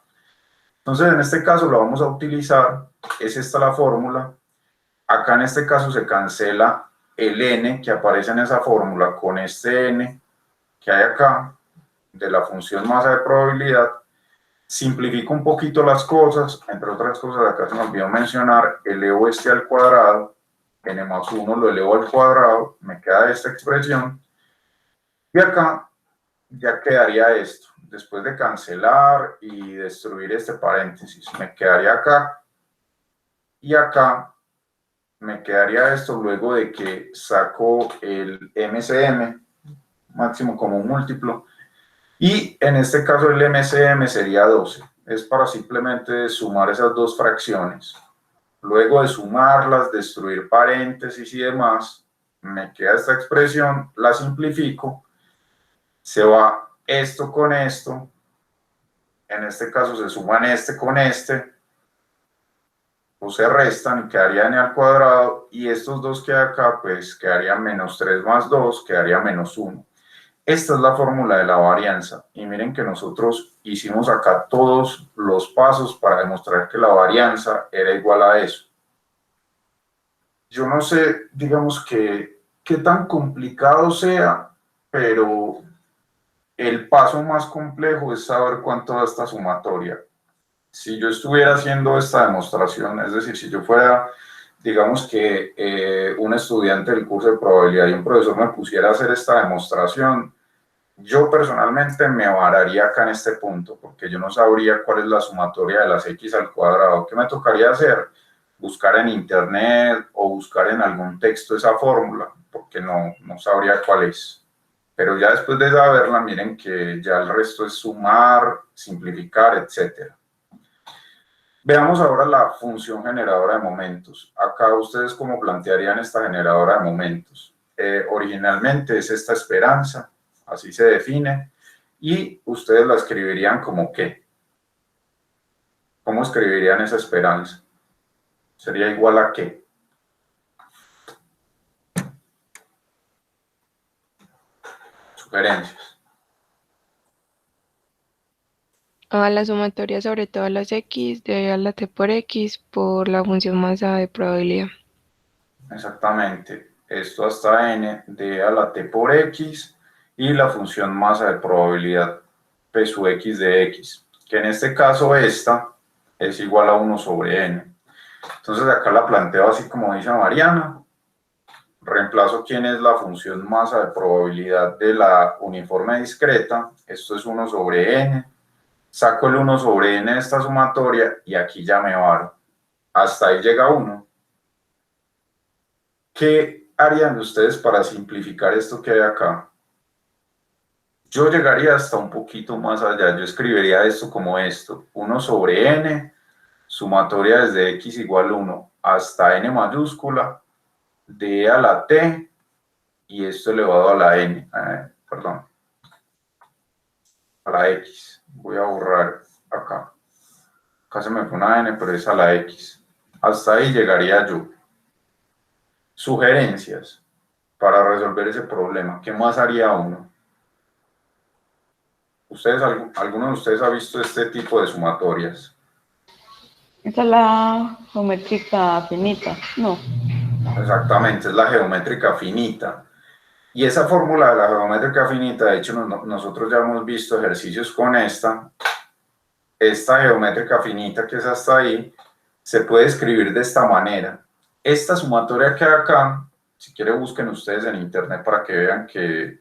Speaker 1: Entonces, en este caso lo vamos a utilizar, es esta la fórmula. Acá en este caso se cancela el n que aparece en esa fórmula con este n que hay acá, de la función masa de probabilidad. Simplifico un poquito las cosas, entre otras cosas acá se me olvidó mencionar, elevo este al cuadrado, n más 1 lo elevo al cuadrado, me queda esta expresión, y acá ya quedaría esto. Después de cancelar y destruir este paréntesis, me quedaría acá, y acá me quedaría esto luego de que saco el MCM, máximo común múltiplo, y en este caso el MCM sería 12. Es para simplemente sumar esas dos fracciones. Luego de sumarlas, destruir paréntesis y demás, me queda esta expresión, la simplifico, se va esto con esto, en este caso se suman este con este, o se restan y quedaría n al cuadrado, y estos dos que hay acá, pues quedaría menos 3 más 2, quedaría menos 1. Esta es la fórmula de la varianza, y miren que nosotros hicimos acá todos los pasos para demostrar que la varianza era igual a eso. Yo no sé, digamos que qué tan complicado sea, pero el paso más complejo es saber cuánto da esta sumatoria. Si yo estuviera haciendo esta demostración, es decir, si yo fuera, digamos que un estudiante del curso de probabilidad y un profesor me pusiera a hacer esta demostración, yo personalmente me vararía acá en este punto, porque yo no sabría cuál es la sumatoria de las x al cuadrado. ¿Qué me tocaría hacer? Buscar en internet o buscar en algún texto esa fórmula, porque no sabría cuál es. Pero ya después de saberla, miren que ya el resto es sumar, simplificar, etcétera. Veamos ahora la función generadora de momentos. Acá ustedes cómo plantearían esta generadora de momentos. Originalmente es esta esperanza, así se define, y ustedes la escribirían como ¿qué? ¿Cómo escribirían esa esperanza? ¿Sería igual a qué? Sugerencias.
Speaker 5: A la sumatoria sobre todas las x de a la t por x por la función masa de probabilidad.
Speaker 1: Exactamente. Esto hasta n de a la t por x y la función masa de probabilidad p sub x de x, que en este caso esta es igual a 1 sobre n. Entonces acá la planteo así como dice Mariana. Reemplazo quién es la función masa de probabilidad de la uniforme discreta. Esto es 1 sobre n. Saco el 1 sobre n de esta sumatoria y aquí ya me varo. Hasta ahí llega 1. ¿Qué harían ustedes para simplificar esto que hay acá? Yo llegaría hasta un poquito más allá. Yo escribiría esto como esto. 1 sobre n, sumatoria desde x igual 1 hasta n mayúscula, de a la t, y esto elevado a la n. Perdón. A la x. Voy a borrar acá. Acá se me fue una n, pero es a la x. Hasta ahí llegaría yo. Sugerencias para resolver ese problema. ¿Qué más haría uno? ¿Alguno de ustedes ha visto este tipo de sumatorias?
Speaker 4: Esa es la geométrica finita, no.
Speaker 1: Exactamente, es la geométrica finita. Y esa fórmula de la geométrica finita, de hecho nosotros ya hemos visto ejercicios con esta geométrica finita que es hasta ahí, se puede escribir de esta manera. Esta sumatoria que hay acá, si quieren busquen ustedes en internet para que vean que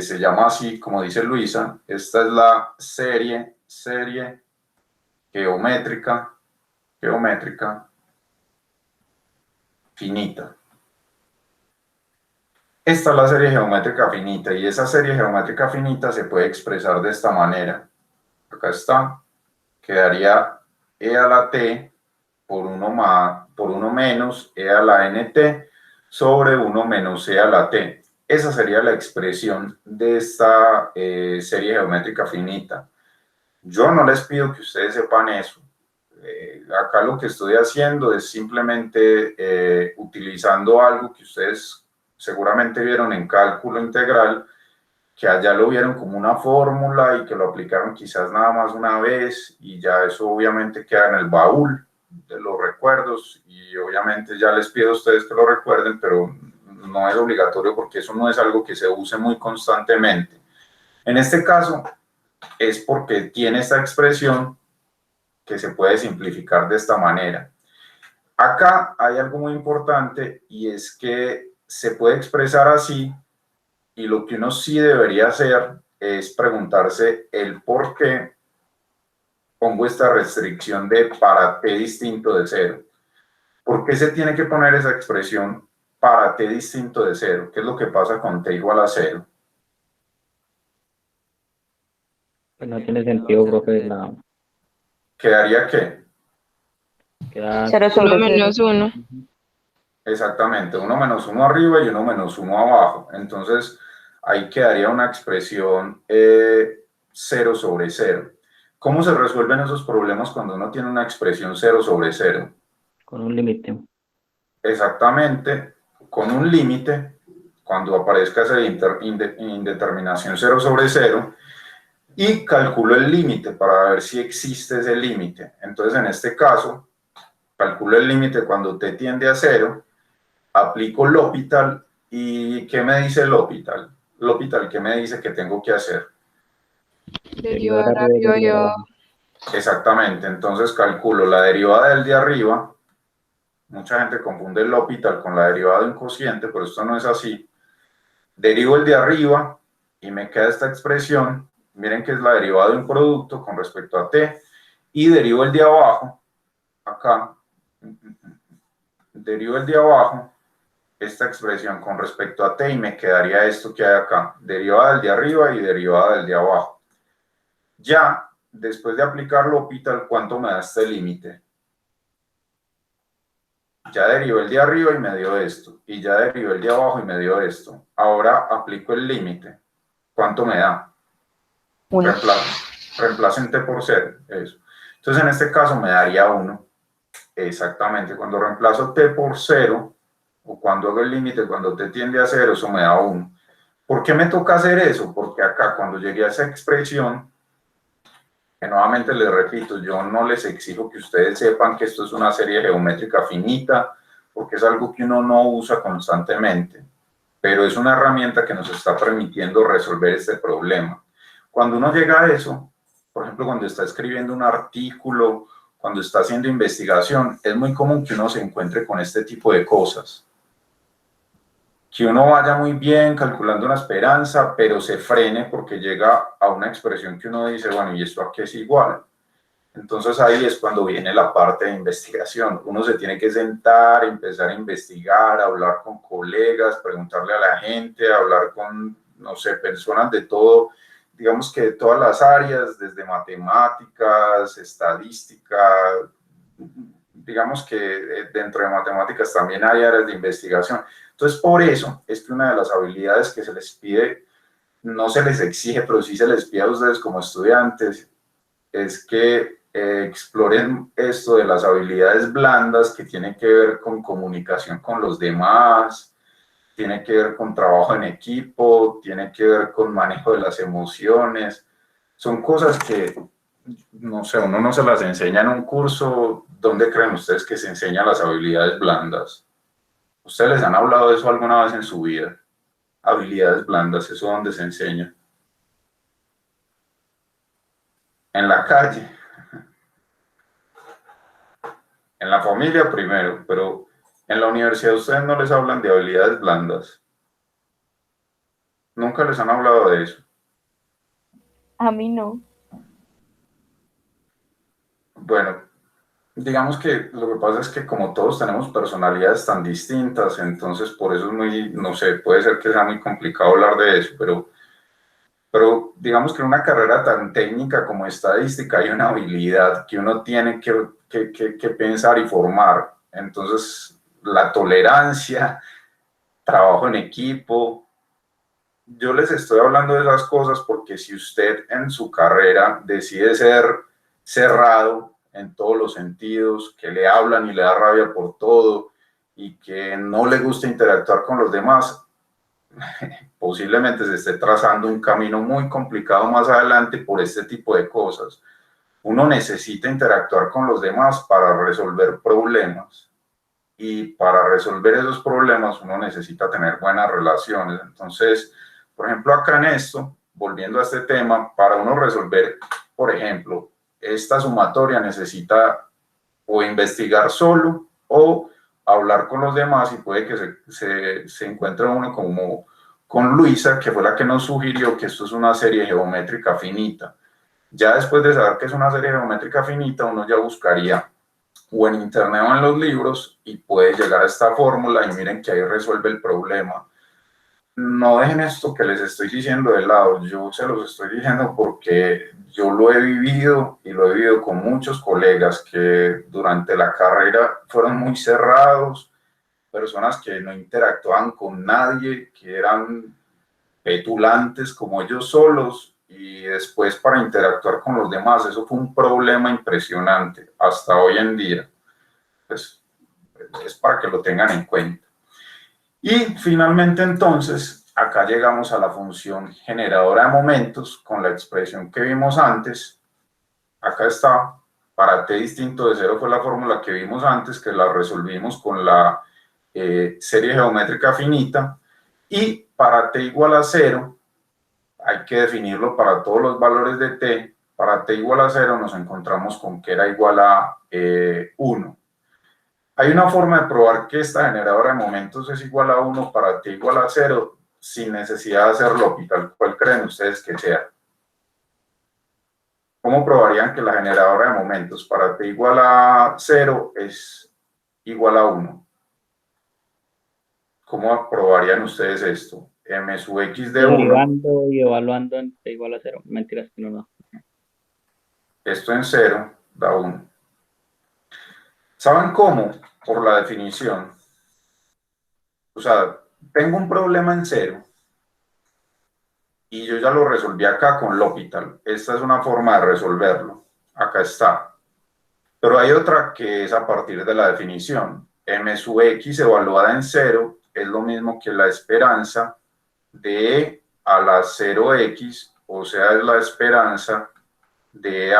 Speaker 1: se llama así, como dice Luisa. Esta es la serie geométrica finita. Esta es la serie geométrica finita, y esa serie geométrica finita se puede expresar de esta manera. Acá está, quedaría e a la t por 1 menos e a la nt sobre 1 menos e a la t. Esa sería la expresión de esta serie geométrica finita. Yo no les pido que ustedes sepan eso. Acá lo que estoy haciendo es simplemente utilizando algo que ustedes seguramente vieron en cálculo integral, que allá lo vieron como una fórmula y que lo aplicaron quizás nada más una vez, y ya eso obviamente queda en el baúl de los recuerdos, y obviamente ya les pido a ustedes que lo recuerden, pero no es obligatorio porque eso no es algo que se use muy constantemente. En este caso es porque tiene esta expresión que se puede simplificar de esta manera. Acá hay algo muy importante, y es que se puede expresar así, y lo que uno sí debería hacer es preguntarse el por qué pongo esta restricción de para t distinto de 0. ¿Por qué se tiene que poner esa expresión para t distinto de 0? ¿Qué es lo que pasa con t igual a 0?
Speaker 3: Pues no tiene sentido, profe.
Speaker 1: ¿Quedaría qué?
Speaker 3: Queda
Speaker 4: 0
Speaker 5: 1
Speaker 4: sobre 0.
Speaker 5: menos 1.
Speaker 1: Exactamente, 1 menos 1 arriba y 1 menos 1 abajo. Entonces, ahí quedaría una expresión 0 sobre 0. ¿Cómo se resuelven esos problemas cuando uno tiene una expresión 0 sobre 0?
Speaker 3: con un límite.
Speaker 1: Exactamente, con un límite, cuando aparezca esa indeterminación 0 sobre 0, y calculo el límite para ver si existe ese límite. Entonces, en este caso, calculo el límite cuando t tiende a 0, aplico L'Hopital, ¿y qué me dice L'Hopital? L'Hopital, ¿qué me dice que tengo que hacer?
Speaker 5: Derivar arriba y abajo.
Speaker 1: Exactamente, entonces calculo la derivada del de arriba. Mucha gente confunde el L'Hopital con la derivada de un cociente, pero esto no es así. Derivo el de arriba y me queda esta expresión. Miren que es la derivada de un producto con respecto a t, y derivo el de abajo, acá, derivo el de abajo, esta expresión con respecto a t, y me quedaría esto que hay acá, derivada del de arriba y derivada del de abajo. Ya, después de aplicar L'Hopital, ¿cuánto me da este límite? Ya derivé el de arriba y me dio esto, y ya derivé el de abajo y me dio esto. Ahora aplico el límite. ¿Cuánto me da?
Speaker 4: 1.
Speaker 1: Reemplacen t por 0, eso. Entonces en este caso me daría 1. Exactamente, cuando reemplazo t por 0, o cuando hago el límite, cuando t tiende a 0, eso me da 1. ¿Por qué me toca hacer eso? Porque acá cuando llegué a esa expresión, que nuevamente les repito, yo no les exijo que ustedes sepan que esto es una serie geométrica finita, porque es algo que uno no usa constantemente, pero es una herramienta que nos está permitiendo resolver este problema. Cuando uno llega a eso, por ejemplo, cuando está escribiendo un artículo, cuando está haciendo investigación, es muy común que uno se encuentre con este tipo de cosas. Que uno vaya muy bien calculando una esperanza, pero se frene porque llega a una expresión que uno dice, bueno, ¿y esto a qué es igual? Entonces ahí es cuando viene la parte de investigación. Uno se tiene que sentar, empezar a investigar, hablar con colegas, preguntarle a la gente, hablar con, no sé, personas de todo, digamos que de todas las áreas, desde matemáticas, estadística, digamos que dentro de matemáticas también hay áreas de investigación. Entonces, por eso es que una de las habilidades que se les pide, no se les exige, pero sí se les pide a ustedes como estudiantes, es que exploren esto de las habilidades blandas que tienen que ver con comunicación con los demás, tiene que ver con trabajo en equipo, tiene que ver con manejo de las emociones. Son cosas que, no sé, uno no se las enseña en un curso. ¿Dónde creen ustedes que se enseñan las habilidades blandas? ¿Ustedes les han hablado de eso alguna vez en su vida? Habilidades blandas, ¿eso dónde se enseña? En la calle, en la familia primero, pero en la universidad ustedes no les hablan de habilidades blandas. Nunca les han hablado de eso.
Speaker 6: A mí no.
Speaker 1: Bueno, digamos que lo que pasa es que como todos tenemos personalidades tan distintas, entonces por eso es muy, no sé, puede ser que sea muy complicado hablar de eso, pero digamos que en una carrera tan técnica como estadística hay una habilidad que uno tiene que pensar y formar. Entonces, la tolerancia, trabajo en equipo. Yo les estoy hablando de esas cosas porque si usted en su carrera decide ser cerrado en todos los sentidos, que le hablan y le da rabia por todo y que no le gusta interactuar con los demás, posiblemente se esté trazando un camino muy complicado más adelante por este tipo de cosas. Uno necesita interactuar con los demás para resolver problemas y para resolver esos problemas uno necesita tener buenas relaciones. Entonces, por ejemplo, acá en esto, volviendo a este tema, para uno resolver, por ejemplo, esta sumatoria necesita o investigar solo o hablar con los demás y puede que se encuentre uno como con Luisa, que fue la que nos sugirió que esto es una serie geométrica finita. Ya después de saber que es una serie geométrica finita, uno ya buscaría o en internet o en los libros y puede llegar a esta fórmula y miren que ahí resuelve el problema. No dejen esto que les estoy diciendo de lado, yo se los estoy diciendo porque yo lo he vivido y lo he vivido con muchos colegas que durante la carrera fueron muy cerrados, personas que no interactuaban con nadie, que eran petulantes como ellos solos y después para interactuar con los demás, eso fue un problema impresionante hasta hoy en día. Pues es para que lo tengan en cuenta. Y finalmente entonces, acá llegamos a la función generadora de momentos con la expresión que vimos antes. Acá está, para t distinto de 0 fue la fórmula que vimos antes, que la resolvimos con la serie geométrica finita, y para t igual a 0, hay que definirlo para todos los valores de t. Para t igual a 0 nos encontramos con que era igual a 1. Hay una forma de probar que esta generadora de momentos es igual a 1 para t igual a 0 sin necesidad de hacer L'Hopital. ¿Cuál creen ustedes que sea? ¿Cómo probarían que la generadora de momentos para t igual a 0 es igual a 1? ¿Cómo probarían ustedes esto? M sub x de 1.
Speaker 3: Derivando y evaluando en t igual a 0. Mentiras que no.
Speaker 1: Esto en 0 da 1. ¿Saben cómo? Por la definición. O sea, tengo un problema en 0 y yo ya lo resolví acá con L'Hopital. Esta es una forma de resolverlo. Acá está. Pero hay otra que es a partir de la definición. M sub x evaluada en 0 es lo mismo que la esperanza de e a la 0x, o sea, es la esperanza de e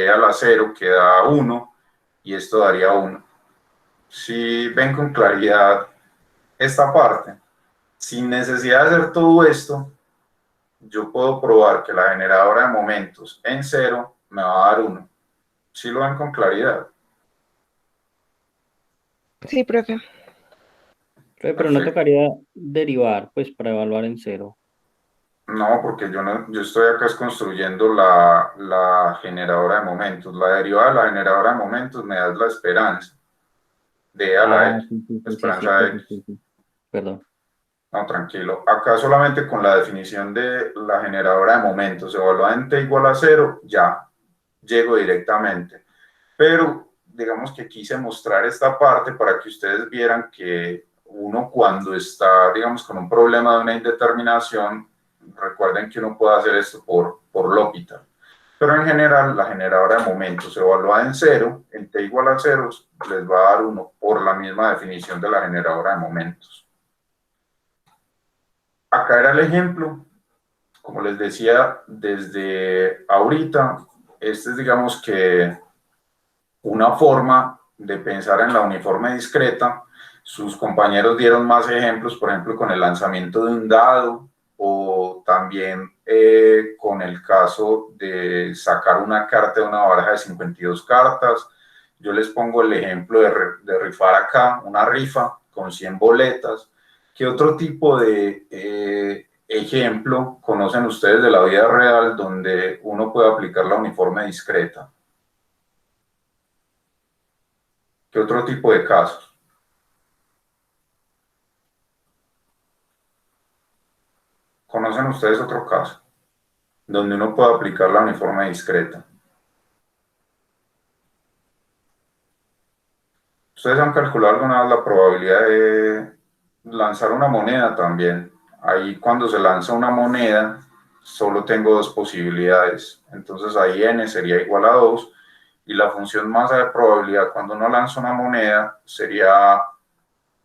Speaker 1: a la 0 que da 1 y esto daría 1. Si ven con claridad esta parte, sin necesidad de hacer todo esto, yo puedo probar que la generadora de momentos en 0 me va a dar 1. ¿Sí lo ven con claridad?
Speaker 5: Sí, profe.
Speaker 3: Pero no
Speaker 1: Perfecto.
Speaker 3: tocaría derivar, pues, para evaluar en 0.
Speaker 1: No, porque yo estoy acá es construyendo la generadora de momentos. La derivada de la generadora de momentos me da la esperanza de E a la
Speaker 3: Ah,
Speaker 1: X,
Speaker 3: sí, sí,
Speaker 1: la
Speaker 3: sí, sí, sí,
Speaker 1: esperanza de
Speaker 3: sí,
Speaker 1: X.
Speaker 3: sí, sí. Perdón.
Speaker 1: No, tranquilo. Acá solamente con la definición de la generadora de momentos evaluada en t igual a 0, ya llego directamente. Pero digamos que quise mostrar esta parte para que ustedes vieran que uno cuando está, digamos, con un problema de una indeterminación, recuerden que uno puede hacer esto por L'Hopital. Pero en general, la generadora de momentos evaluada en 0, en t igual a 0, les va a dar 1 por la misma definición de la generadora de momentos. Acá era el ejemplo, como les decía, desde ahorita, este es, digamos que, una forma de pensar en la uniforme discreta. Sus compañeros dieron más ejemplos, por ejemplo, con el lanzamiento de un dado o también con el caso de sacar una carta de una baraja de 52 cartas. Yo les pongo el ejemplo de rifar acá, una rifa con 100 boletas. ¿Qué otro tipo de ejemplo conocen ustedes de la vida real donde uno puede aplicar la uniforme discreta? ¿Qué otro tipo de casos? ¿Conocen ustedes otro caso donde uno puede aplicar la uniforme discreta? ¿Ustedes han calculado alguna vez la probabilidad de lanzar una moneda también? Ahí cuando se lanza una moneda, solo tengo dos posibilidades. Entonces ahí n sería igual a 2 y la función masa de probabilidad cuando uno lanza una moneda sería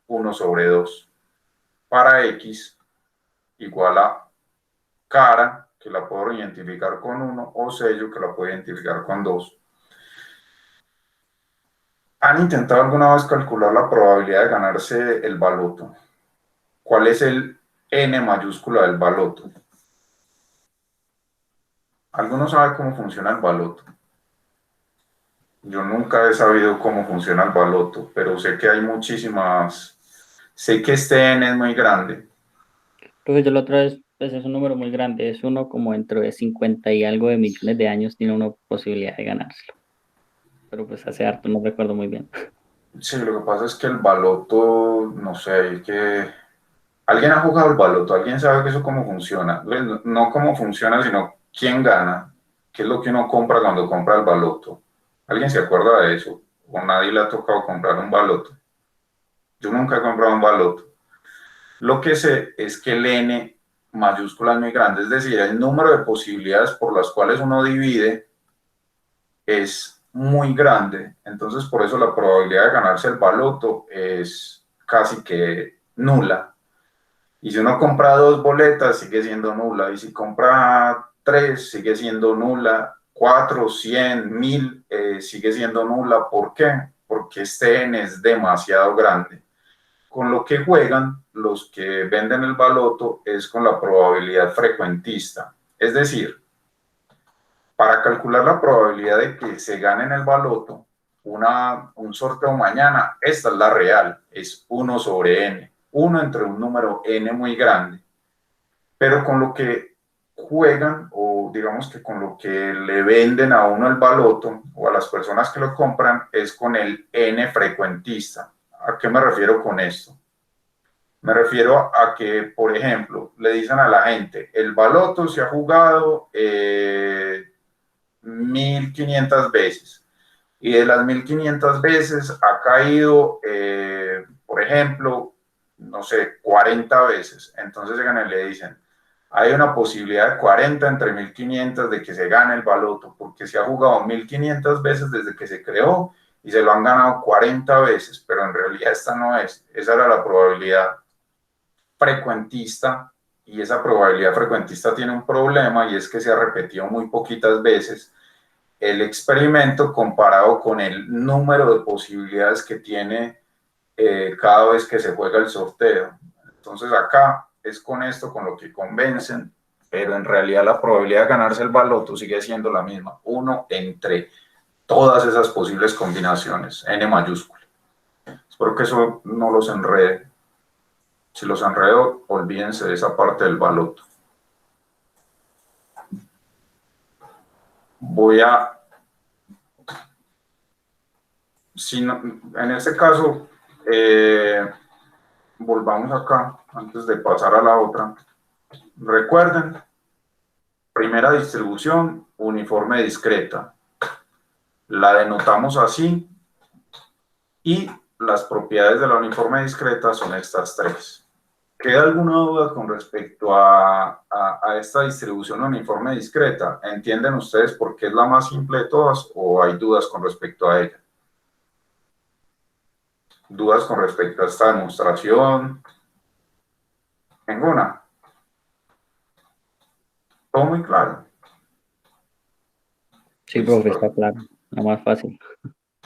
Speaker 1: 1 sobre 2. Para x igual a cara, que la puedo identificar con 1, o sello, que la puedo identificar con 2. ¿Han intentado alguna vez calcular la probabilidad de ganarse el baloto? ¿Cuál es el n mayúscula del baloto? ¿Alguno sabe cómo funciona el baloto? Yo nunca he sabido cómo funciona el baloto, pero sé que hay muchísimas. Sé que este n es muy grande.
Speaker 3: Entonces yo la otra vez, pues es un número muy grande, es uno como dentro de 50 y algo de millones de años tiene una posibilidad de ganárselo. Pero pues hace harto, no recuerdo muy bien.
Speaker 1: Sí, lo que pasa es que el baloto, no sé, que ¿alguien ha jugado el baloto? ¿Alguien sabe que eso cómo funciona? No cómo funciona, sino quién gana. ¿Qué es lo que uno compra cuando compra el baloto? ¿Alguien se acuerda de eso? ¿O nadie le ha tocado comprar un baloto? Yo nunca he comprado un baloto. Lo que sé es que el n mayúscula es muy grande, es decir, el número de posibilidades por las cuales uno divide es muy grande. Entonces, por eso la probabilidad de ganarse el baloto es casi que nula. Y si uno compra 2 boletas, sigue siendo nula. Y si compra 3, sigue siendo nula. 4, 100, 1000, sigue siendo nula. ¿Por qué? Porque este n es demasiado grande. Con lo que juegan los que venden el baloto es con la probabilidad frecuentista. Es decir, para calcular la probabilidad de que se gane en el baloto un sorteo mañana, esta es la real, es 1 sobre n. 1 entre un número n muy grande. Pero con lo que juegan, o digamos que con lo que le venden a uno el baloto, o a las personas que lo compran, es con el n frecuentista. ¿A qué me refiero con esto? Me refiero a que, por ejemplo, le dicen a la gente, el baloto se ha jugado 1500 veces, y de las 1500 veces ha caído, por ejemplo, no sé, 40 veces. Entonces llegan y le dicen, hay una posibilidad de 40 entre 1500 de que se gane el baloto, porque se ha jugado 1500 veces desde que se creó y se lo han ganado 40 veces, pero en realidad esta no es. Esa era la probabilidad frecuentista, y esa probabilidad frecuentista tiene un problema, y es que se ha repetido muy poquitas veces el experimento comparado con el número de posibilidades que tiene cada vez que se juega el sorteo. Entonces acá es con esto con lo que convencen, pero en realidad la probabilidad de ganarse el baloto sigue siendo la misma, 1 entre todas esas posibles combinaciones, n mayúscula. Espero que eso no los enrede. Si los enredo, olvídense de esa parte del baloto. voy a, si no, en este caso, volvamos acá, antes de pasar a la otra. Recuerden, primera distribución, uniforme discreta. La denotamos así y las propiedades de la uniforme discreta son estas tres. ¿Queda alguna duda con respecto a esta distribución uniforme discreta? ¿Entienden ustedes por qué es la más simple de todas o hay dudas con respecto a ella? ¿Dudas con respecto a esta demostración? ¿Ninguna? ¿Todo muy claro?
Speaker 3: Sí, profe, está claro. Lo más fácil.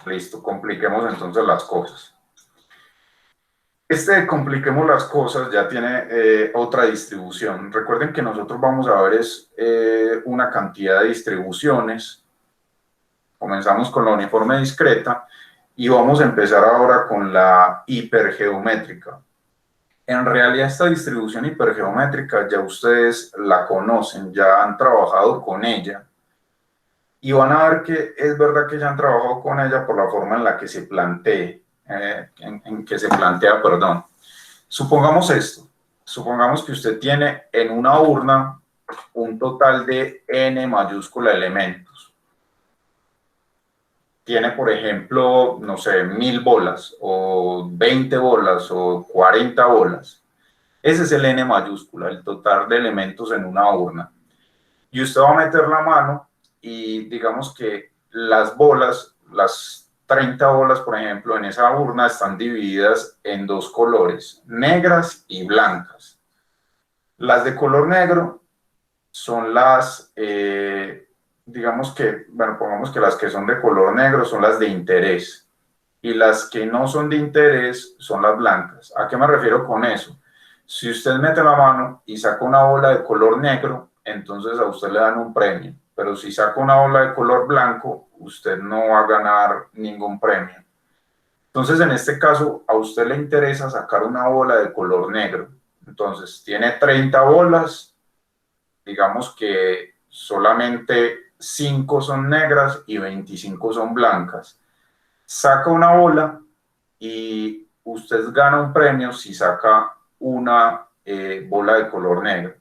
Speaker 1: Listo, compliquemos entonces las cosas. Compliquemos las cosas ya tiene otra distribución. Recuerden que nosotros vamos a ver una cantidad de distribuciones. Comenzamos con la uniforme discreta y vamos a empezar ahora con la hipergeométrica. En realidad esta distribución hipergeométrica ya ustedes la conocen, ya han trabajado con ella. Y van a ver que es verdad que ya han trabajado con ella por la forma en la que se plantea, perdón. Supongamos esto, supongamos que usted tiene en una urna un total de n mayúscula elementos. Tiene, por ejemplo, no sé, 1000 bolas, o 20 bolas, o 40 bolas. Ese es el n mayúscula, el total de elementos en una urna. Y usted va a meter la mano y digamos que las bolas, las 30 bolas, por ejemplo, en esa urna están divididas en dos colores, negras y blancas. Las de color negro son las, digamos que, bueno, pongamos que las que son de color negro son las de interés y las que no son de interés son las blancas. ¿A qué me refiero con eso? Si usted mete la mano y saca una bola de color negro, entonces a usted le dan un premio. Pero si saca una bola de color blanco, usted no va a ganar ningún premio. Entonces, en este caso, a usted le interesa sacar una bola de color negro. Entonces, tiene 30 bolas, digamos que solamente 5 son negras y 25 son blancas. Saca una bola y usted gana un premio si saca una bola de color negro.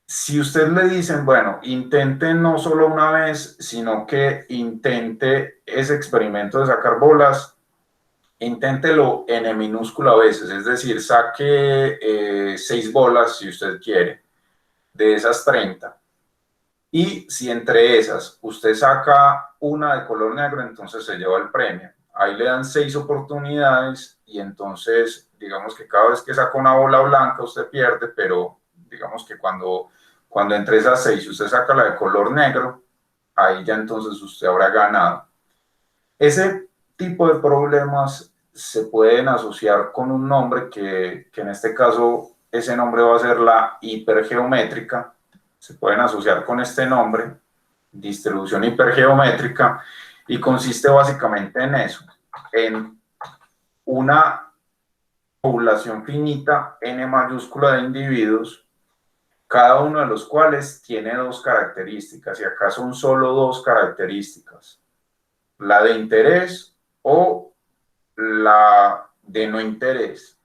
Speaker 1: Si usted le dicen, bueno, intente no solo una vez, sino que intente ese experimento de sacar bolas, inténtelo n minúscula veces, es decir, saque 6 bolas si usted quiere, de esas 30. Y si entre esas usted saca una de color negro, entonces se lleva el premio. Ahí le dan 6 oportunidades y entonces, digamos que cada vez que saca una bola blanca usted pierde, pero digamos que cuando entre esas 6 usted saca la de color negro, ahí ya entonces usted habrá ganado. Ese tipo de problemas se pueden asociar con un nombre que en este caso ese nombre va a ser la hipergeométrica. Se pueden asociar con este nombre, distribución hipergeométrica, y consiste básicamente en eso, en una población finita, n mayúscula de individuos, cada uno de los cuales tiene dos características, y acá son solo dos características, la de interés o la de no interés.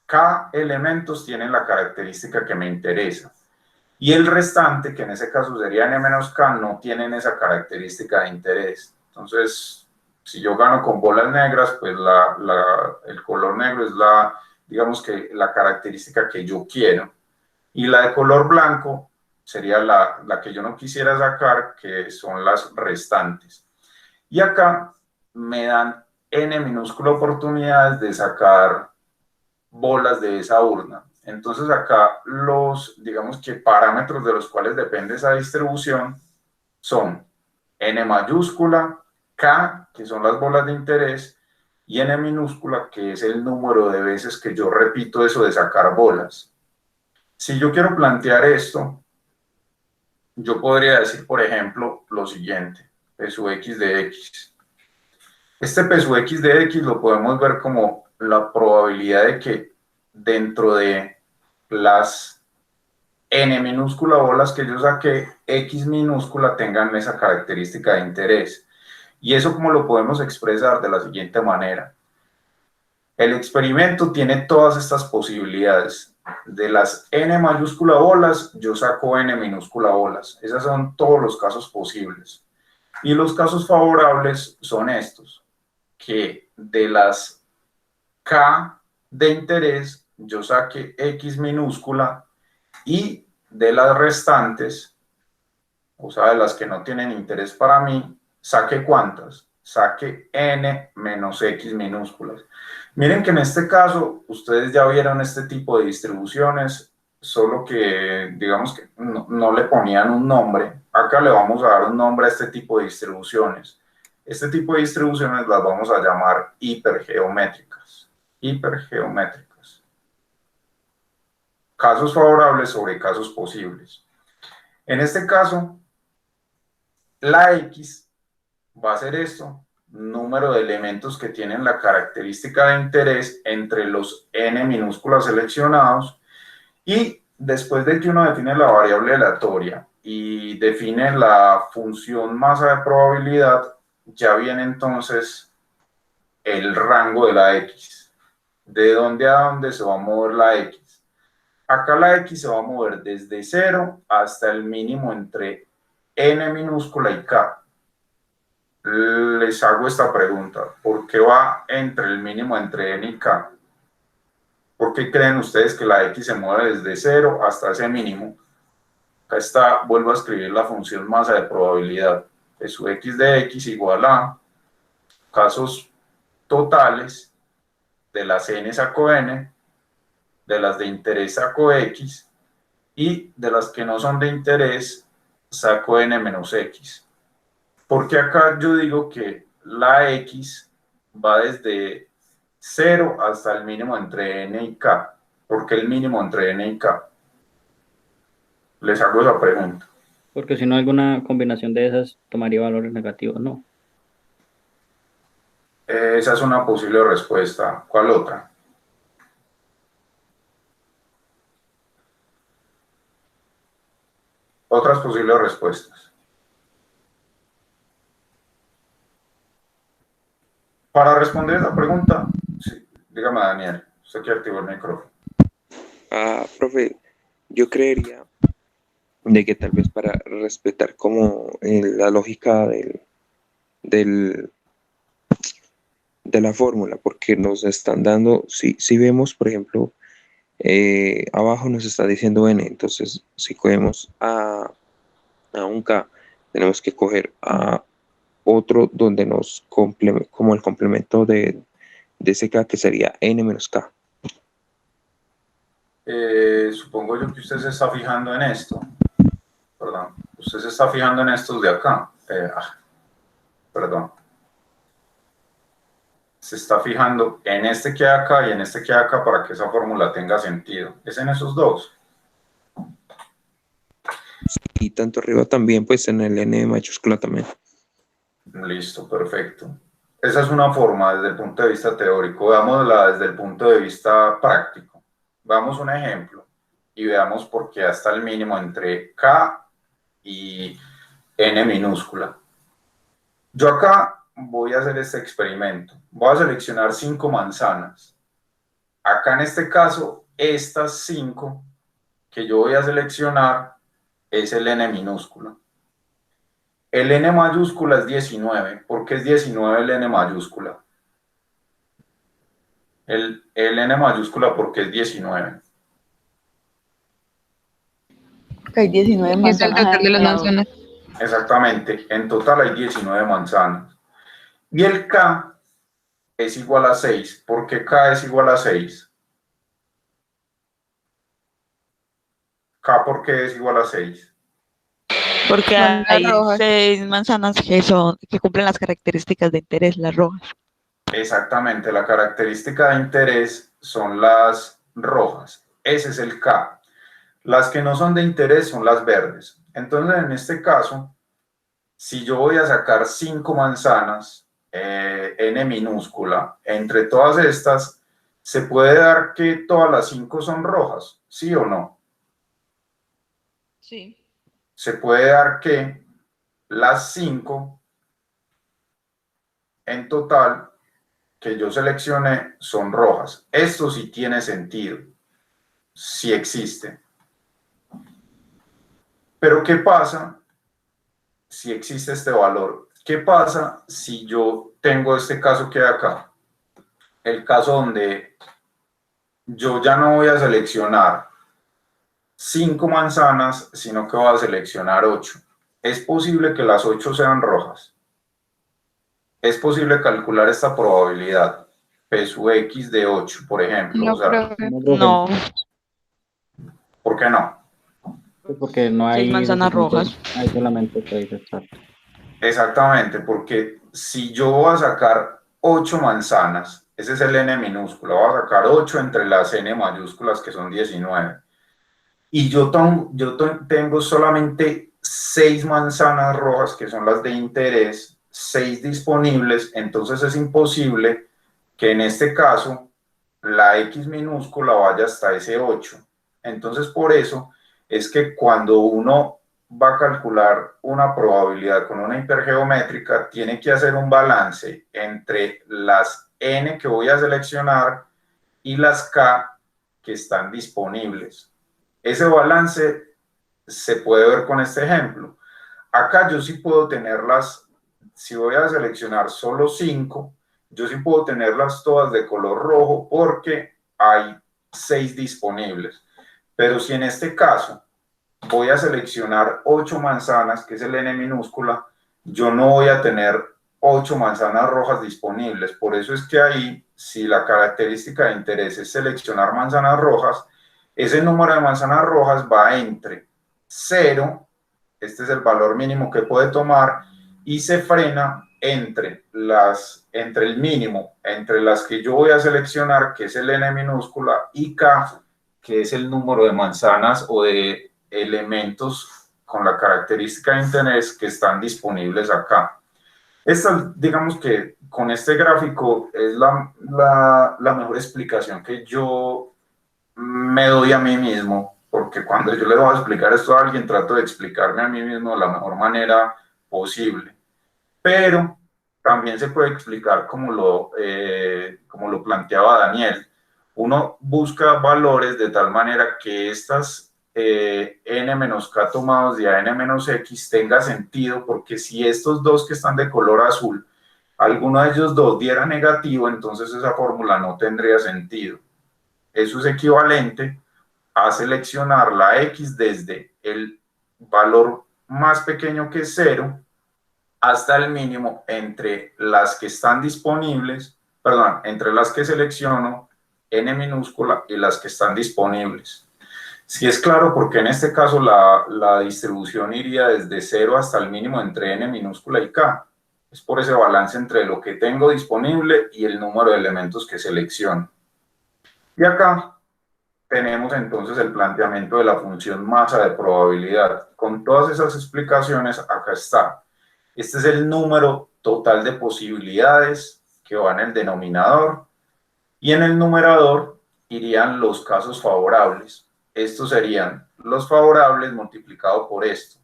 Speaker 1: K elementos tienen la característica que me interesa. Y el restante, que en ese caso sería n-k, no tienen esa característica de interés. Entonces, si yo gano con bolas negras, pues el color negro es digamos que la característica que yo quiero. Y la de color blanco sería la que yo no quisiera sacar, que son las restantes. Y acá me dan n minúscula oportunidades de sacar bolas de esa urna. Entonces acá digamos que parámetros de los cuales depende esa distribución son n mayúscula, k, que son las bolas de interés, y n minúscula, que es el número de veces que yo repito eso de sacar bolas. Si yo quiero plantear esto, yo podría decir, por ejemplo, lo siguiente, P sub x de x. Este P sub x de x lo podemos ver como la probabilidad de que dentro de las n minúscula bolas que yo saqué, x minúscula tengan esa característica de interés. ¿Y eso cómo lo podemos expresar? De la siguiente manera. El experimento tiene todas estas posibilidades. De las n mayúscula bolas, yo saco n minúscula bolas. Esos son todos los casos posibles. Y los casos favorables son estos, que de las k de interés, yo saque x minúscula y de las restantes, o sea, de las que no tienen interés para mí, saque ¿cuántas? Saque n menos x minúsculas. Miren que en este caso, ustedes ya vieron este tipo de distribuciones, solo que, digamos que no le ponían un nombre. Acá le vamos a dar un nombre a este tipo de distribuciones. Este tipo de distribuciones las vamos a llamar hipergeométricas. Hipergeométricas. Casos favorables sobre casos posibles. En este caso, la X va a ser esto, número de elementos que tienen la característica de interés entre los n minúsculas seleccionados, y después de que uno define la variable aleatoria y define la función masa de probabilidad, ya viene entonces el rango de la X. ¿De dónde a dónde se va a mover la X? Acá la X se va a mover desde 0 hasta el mínimo entre n minúscula y k. Les hago esta pregunta: ¿por qué va entre el mínimo entre n y k? ¿Por qué creen ustedes que la X se mueve desde 0 hasta ese mínimo? Acá está, vuelvo a escribir la función masa de probabilidad. Que su x de x igual a casos totales de las n saco n, de las de interés saco x, y de las que no son de interés saco n menos x. Porque acá yo digo que la X va desde 0 hasta el mínimo entre n y k. ¿Por qué el mínimo entre n y k? Les hago esa pregunta.
Speaker 3: Porque si no, alguna combinación de esas tomaría valores negativos, ¿no?
Speaker 1: Esa es una posible respuesta. ¿Cuál otra? Otras posibles respuestas. Para responder esa pregunta, sí, dígame, Daniel, usted que activó el micrófono.
Speaker 7: Profe, yo creería de que tal vez para respetar como la lógica de la fórmula, porque nos están dando, si vemos, por ejemplo, abajo nos está diciendo n, entonces si cogemos a un k, tenemos que coger a otro donde nos complemente, como el complemento de ese k, que sería n menos k.
Speaker 1: Supongo yo que usted se está fijando en esto. Perdón. Usted se está fijando en estos de acá. Perdón. Se está fijando en este que hay acá y en este que hay acá para que esa fórmula tenga sentido. Es en esos dos.
Speaker 7: Y tanto arriba también, pues en el n mayúscula también.
Speaker 1: Listo, perfecto. Esa es una forma desde el punto de vista teórico. Veámosla desde el punto de vista práctico. Veamos un ejemplo y veamos por qué hasta el mínimo entre k y n minúscula. Yo acá voy a hacer este experimento. Voy a seleccionar 5 manzanas. Acá en este caso, estas 5 que yo voy a seleccionar es el n minúscula. El n mayúscula es 19. ¿Por qué es 19 el n mayúscula? El n mayúscula, ¿por qué es 19?
Speaker 6: Hay 19
Speaker 5: Es el
Speaker 6: manzanas.
Speaker 5: total de las manzanas.
Speaker 1: Exactamente, en total hay 19 manzanas. Y el k es igual a 6. ¿Por qué k es igual a 6? K, ¿por qué es igual a 6?
Speaker 4: Porque
Speaker 5: Son las
Speaker 4: hay
Speaker 5: rojas.
Speaker 4: 6 manzanas que cumplen las características de interés, las rojas.
Speaker 1: Exactamente, la característica de interés son las rojas. Ese es el k. Las que no son de interés son las verdes. Entonces, en este caso, si yo voy a sacar 5 manzanas, n minúscula, entre todas estas, ¿se puede dar que todas las 5 son rojas? ¿Sí o no?
Speaker 4: Sí.
Speaker 1: Se puede dar que las 5 en total que yo seleccioné son rojas. Esto sí tiene sentido, sí existe. Pero ¿qué pasa si existe este valor? ¿Qué pasa si yo tengo este caso que hay acá? El caso donde yo ya no voy a seleccionar 5 manzanas, sino que voy a seleccionar 8. Es posible que las 8 sean rojas. Es posible calcular esta probabilidad, P sub X de 8, por ejemplo.
Speaker 5: No,
Speaker 1: O sea,
Speaker 5: profe.
Speaker 3: No, profe,
Speaker 4: No,
Speaker 1: ¿por qué no?
Speaker 3: pues porque no
Speaker 4: 6
Speaker 3: hay
Speaker 4: manzanas rojas.
Speaker 3: hay solamente 6, exacto.
Speaker 1: Exactamente, porque si yo voy a sacar 8 manzanas, ese es el n minúsculo, voy a sacar 8 entre las n mayúsculas que son 19, y yo tengo solamente 6 manzanas rojas que son las de interés, 6 disponibles, entonces es imposible que en este caso la x minúscula vaya hasta ese 8. Entonces por eso es que cuando uno va a calcular una probabilidad con una hipergeométrica, tiene que hacer un balance entre las n que voy a seleccionar y las k que están disponibles. Ese balance se puede ver con este ejemplo. Acá yo sí puedo tenerlas, si voy a seleccionar solo 5, yo sí puedo tenerlas todas de color rojo porque hay 6 disponibles. Pero si en este caso voy a seleccionar 8 manzanas, que es el n minúscula, yo no voy a tener 8 manzanas rojas disponibles. Por eso es que ahí, si la característica de interés es seleccionar manzanas rojas, ese número de manzanas rojas va entre 0, este es el valor mínimo que puede tomar, y se frena entre el mínimo, entre las que yo voy a seleccionar, que es el n minúscula, y k, que es el número de manzanas o de elementos con la característica de interés que están disponibles acá. Esta, digamos que con este gráfico es la mejor explicación que yo me doy a mí mismo, porque cuando yo le voy a explicar esto a alguien, trato de explicarme a mí mismo de la mejor manera posible. Pero también se puede explicar como lo planteaba Daniel. Uno busca valores de tal manera que estas n-k tomados de a n-x tenga sentido, porque si estos dos que están de color azul, alguno de ellos dos diera negativo, entonces esa fórmula no tendría sentido. Eso es equivalente a seleccionar la x desde el valor más pequeño que es 0 hasta el mínimo entre las que están disponibles, perdón, entre las que selecciono n minúscula y las que están disponibles. Si es claro, porque en este caso la distribución iría desde 0 hasta el mínimo entre n minúscula y k. Es por ese balance entre lo que tengo disponible y el número de elementos que selecciono. Y acá tenemos entonces el planteamiento de la función masa de probabilidad. Con todas esas explicaciones, acá está. Este es el número total de posibilidades que va en el denominador, y en el numerador irían los casos favorables. Estos serían los favorables multiplicado por esto.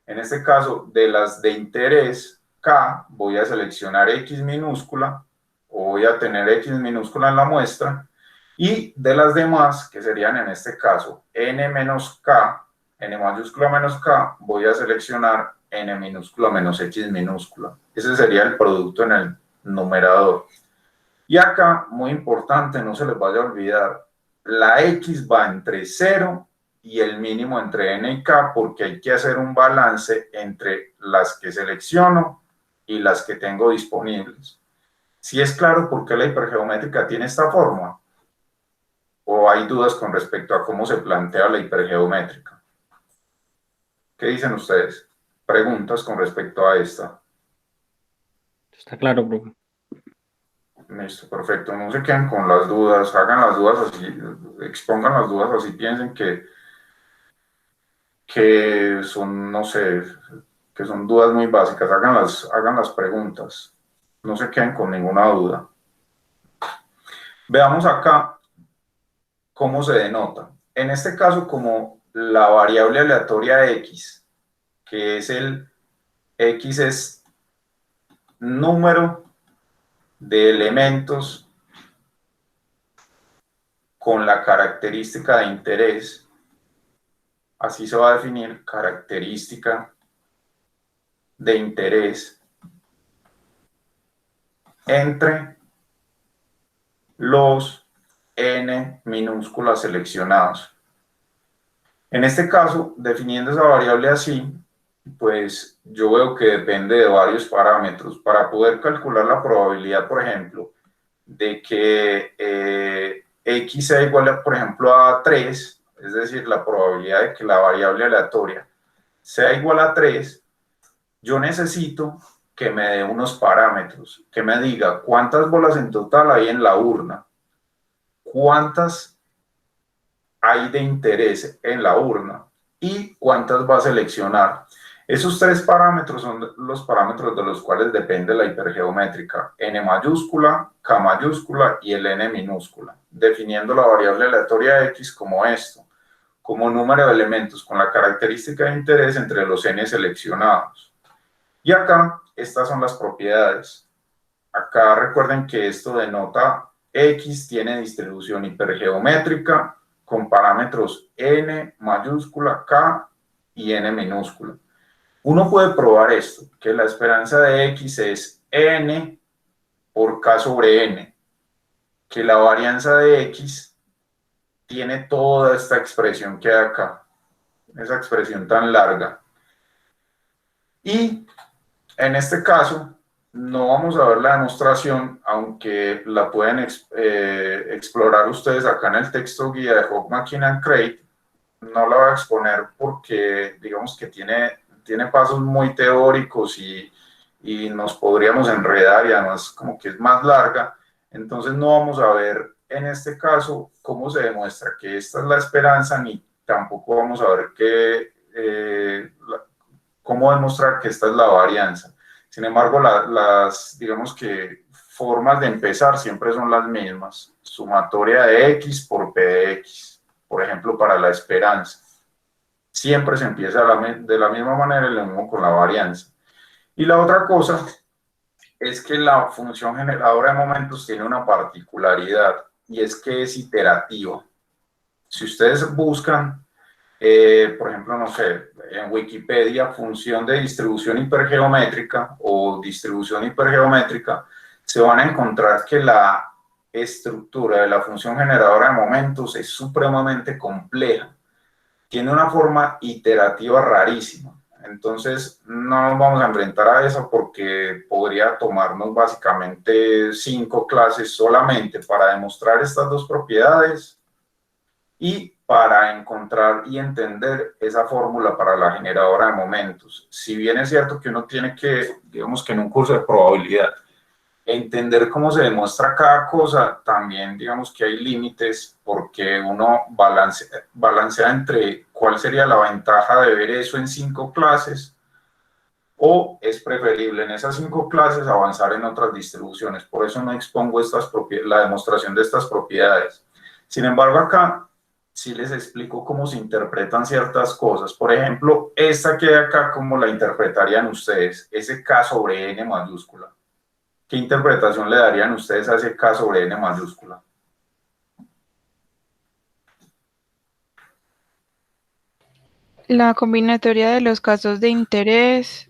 Speaker 1: En este caso, de las de interés K, voy a seleccionar X minúscula, o voy a tener X minúscula en la muestra, y de las demás, que serían en este caso N menos K, N mayúscula menos K, voy a seleccionar N minúscula menos X minúscula. Ese sería el producto en el numerador. Y acá, muy importante, no se les vaya a olvidar, la X va entre 0 y el mínimo entre N y K, porque hay que hacer un balance entre las que selecciono y las que tengo disponibles. ¿Sí es claro por qué la hipergeométrica tiene esta forma? ¿O hay dudas con respecto a cómo se plantea la hipergeométrica? ¿Qué dicen ustedes? Preguntas con respecto a esta.
Speaker 3: Está claro, profe.
Speaker 1: Listo, perfecto. No se queden con las dudas, hagan las dudas así, expongan las dudas así, piensen que son, no sé, que son dudas muy básicas, hagan las preguntas. No se queden con ninguna duda. Veamos acá cómo se denota. En este caso, como la variable aleatoria x, que es x es número de elementos con la característica de interés, así se va a definir característica de interés entre los n minúsculas seleccionados. En este caso, definiendo esa variable así, pues yo veo que depende de varios parámetros. Para poder calcular la probabilidad, por ejemplo, de que x sea igual, por ejemplo, a 3, es decir, la probabilidad de que la variable aleatoria sea igual a 3, yo necesito que me dé unos parámetros, que me diga cuántas bolas en total hay en la urna, cuántas hay de interés en la urna y cuántas va a seleccionar. Esos tres parámetros son los parámetros de los cuales depende la hipergeométrica, n mayúscula, k mayúscula y el n minúscula, definiendo la variable aleatoria x como esto, como número de elementos con la característica de interés entre los n seleccionados. Y acá, estas son las propiedades. Acá recuerden que esto denota x tiene distribución hipergeométrica con parámetros n mayúscula, k y n minúscula. Uno puede probar esto, que la esperanza de x es n por k sobre n, que la varianza de x tiene toda esta expresión que hay acá, esa expresión tan larga. Y en este caso, no vamos a ver la demostración, aunque la pueden explorar ustedes acá en el texto guía de Hawk, McKean and Craig. No la voy a exponer porque digamos que tiene pasos muy teóricos y nos podríamos enredar y además como que es más larga. Entonces no vamos a ver en este caso cómo se demuestra que esta es la esperanza, ni tampoco vamos a ver cómo demostrar que esta es la varianza. Sin embargo, las, digamos que, formas de empezar siempre son las mismas. Sumatoria de x por p de x, por ejemplo, para la esperanza. Siempre se empieza de la misma manera y lo mismo con la varianza. Y la otra cosa es que la función generadora de momentos tiene una particularidad, y es que es iterativa. Si ustedes buscan, por ejemplo, no sé, en Wikipedia, función de distribución hipergeométrica o distribución hipergeométrica, se van a encontrar que la estructura de la función generadora de momentos es supremamente compleja. Tiene una forma iterativa rarísima. Entonces, no nos vamos a enfrentar a eso porque podría tomarnos básicamente 5 clases solamente para demostrar estas dos propiedades y para encontrar y entender esa fórmula para la generadora de momentos. Si bien es cierto que uno tiene que, digamos que en un curso de probabilidad, entender cómo se demuestra cada cosa, también digamos que hay límites porque uno balancea entre cuál sería la ventaja de ver eso en 5 clases o es preferible en esas 5 clases avanzar en otras distribuciones. Por eso no expongo la demostración de estas propiedades. Sin embargo, acá sí les explico cómo se interpretan ciertas cosas. Por ejemplo, esta que hay acá, ¿cómo la interpretarían ustedes? Ese K sobre N mayúscula. ¿Qué interpretación le darían ustedes a ese K sobre N mayúscula?
Speaker 5: La combinatoria de los casos de interés,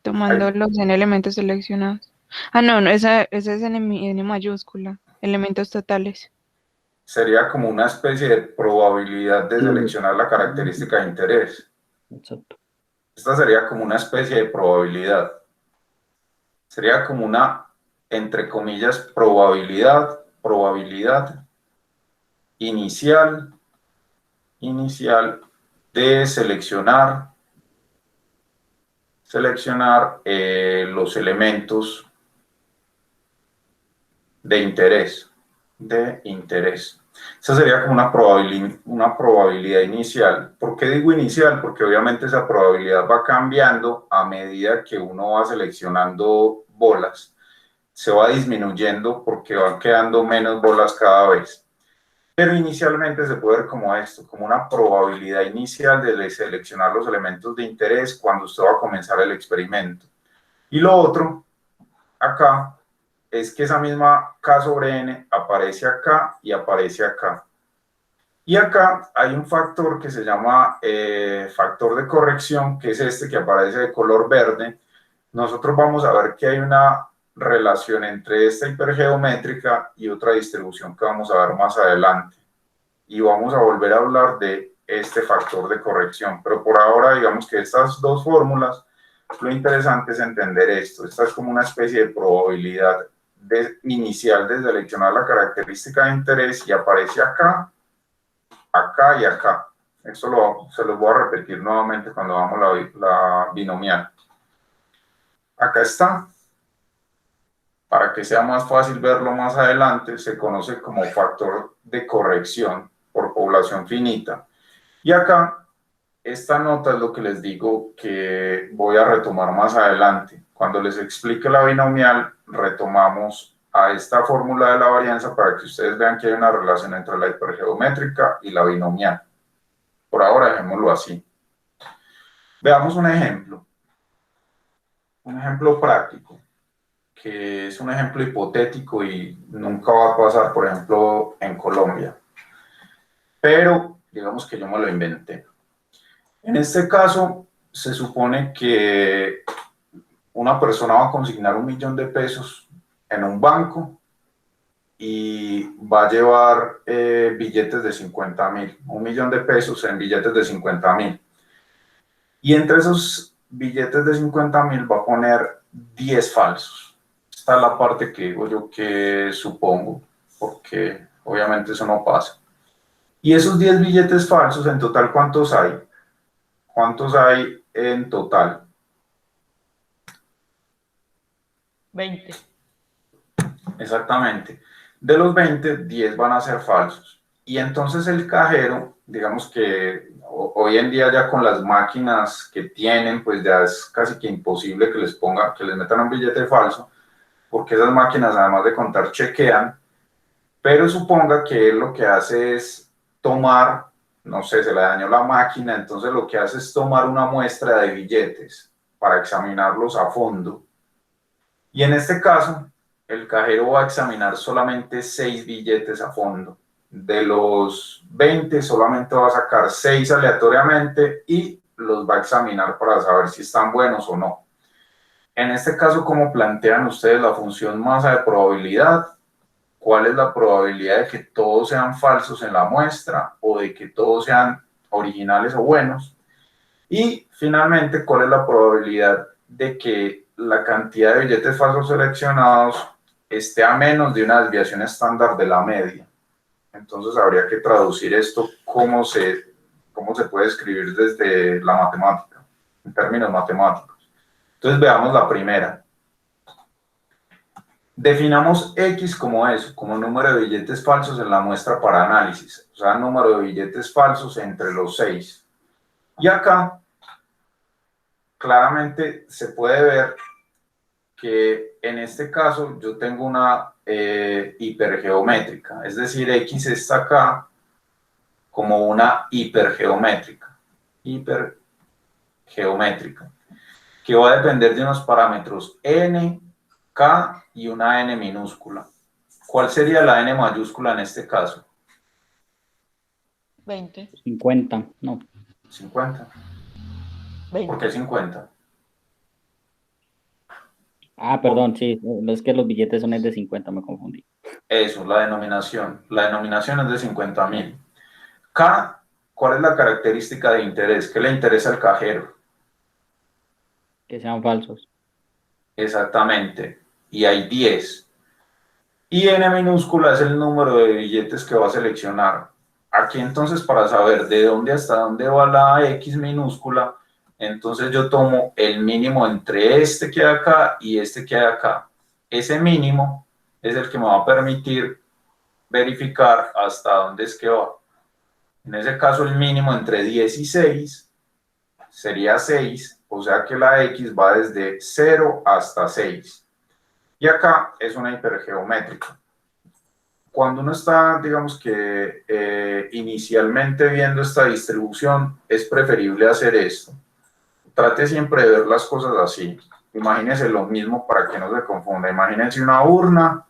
Speaker 5: tomando los n elementos seleccionados. Ah, no, esa es n mayúscula, elementos totales.
Speaker 1: Sería como una especie de probabilidad de seleccionar la característica de interés.
Speaker 3: Exacto.
Speaker 1: Esta sería como una especie de probabilidad. Sería como una, entre comillas, probabilidad inicial de seleccionar los elementos de interés. Esa sería como una probabilidad inicial. ¿Por qué digo inicial? Porque obviamente esa probabilidad va cambiando a medida que uno va seleccionando bolas. Se va disminuyendo porque van quedando menos bolas cada vez. Pero inicialmente se puede ver como esto, como una probabilidad inicial de seleccionar los elementos de interés cuando usted va a comenzar el experimento. Y lo otro, acá, es que esa misma K sobre N aparece acá y aparece acá. Y acá hay un factor que se llama factor de corrección, que es este que aparece de color verde. Nosotros vamos a ver que hay una relación entre esta hipergeométrica y otra distribución que vamos a ver más adelante. Y vamos a volver a hablar de este factor de corrección. Pero por ahora, digamos que estas dos fórmulas, lo interesante es entender esto. Esta es como una especie de probabilidad inicial de seleccionar la característica de interés y aparece acá, acá y acá. Esto se los voy a repetir nuevamente cuando hagamos la binomial. Acá está. Para que sea más fácil verlo más adelante, se conoce como factor de corrección por población finita. Y acá, esta nota es lo que les digo que voy a retomar más adelante. Cuando les explique la binomial, retomamos a esta fórmula de la varianza para que ustedes vean que hay una relación entre la hipergeométrica y la binomial. Por ahora dejémoslo así. Veamos un ejemplo práctico, que es un ejemplo hipotético y nunca va a pasar, por ejemplo, en Colombia. Pero digamos que yo me lo inventé. En este caso, se supone que una persona va a consignar 1.000.000 de pesos en un banco y va a llevar billetes de 50.000, 1.000.000 de pesos en billetes de 50.000. Y entre esos billetes de 50.000 va a poner 10 falsos. Esta es la parte que digo yo que supongo, porque obviamente eso no pasa. Y esos 10 billetes falsos, en total, ¿cuántos hay? ¿Cuántos hay en total?
Speaker 4: 20.
Speaker 1: Exactamente. De los 20, 10 van a ser falsos. Y entonces el cajero, digamos que hoy en día ya con las máquinas que tienen, pues ya es casi que imposible que les metan un billete falso, porque esas máquinas, además de contar, chequean. Pero suponga que él lo que hace es tomar, no sé, se le dañó la máquina, entonces lo que hace es tomar una muestra de billetes para examinarlos a fondo. Y en este caso, el cajero va a examinar solamente 6 billetes a fondo. De los 20, solamente va a sacar 6 aleatoriamente y los va a examinar para saber si están buenos o no. En este caso, ¿cómo plantean ustedes la función masa de probabilidad? ¿Cuál es la probabilidad de que todos sean falsos en la muestra o de que todos sean originales o buenos? Y finalmente, ¿cuál es la probabilidad de que la cantidad de billetes falsos seleccionados esté a menos de una desviación estándar de la media? Entonces habría que traducir esto, cómo se puede escribir desde la matemática, en términos matemáticos. Entonces veamos la primera. Definamos X como eso, como número de billetes falsos en la muestra para análisis, o sea, número de billetes falsos entre los 6. Y acá, claramente se puede ver que en este caso yo tengo una hipergeométrica, es decir, X está acá como una hipergeométrica, que va a depender de unos parámetros n, k y una n minúscula. ¿Cuál sería la n mayúscula en este caso?
Speaker 4: 20.
Speaker 3: 50, no.
Speaker 1: 50.
Speaker 4: 20.
Speaker 1: ¿Por qué 50?
Speaker 3: Ah, perdón, sí, es que los billetes son de 50, me confundí.
Speaker 1: Eso, la denominación. La denominación es de 50.000. K, ¿cuál es la característica de interés? ¿Qué le interesa al cajero?
Speaker 3: Que sean falsos.
Speaker 1: Exactamente. Y hay 10. Y n minúscula es el número de billetes que va a seleccionar. Aquí entonces, para saber de dónde hasta dónde va la X minúscula, entonces yo tomo el mínimo entre este que hay acá y este que hay acá. Ese mínimo es el que me va a permitir verificar hasta dónde es que va. En ese caso, el mínimo entre 10 y 6 sería 6, o sea que la X va desde 0 hasta 6. Y acá es una hipergeométrica. cuando uno está, digamos que inicialmente viendo esta distribución, es preferible hacer esto. Trate siempre de ver las cosas así. Imagínese lo mismo para que no se confunda. Imagínense una urna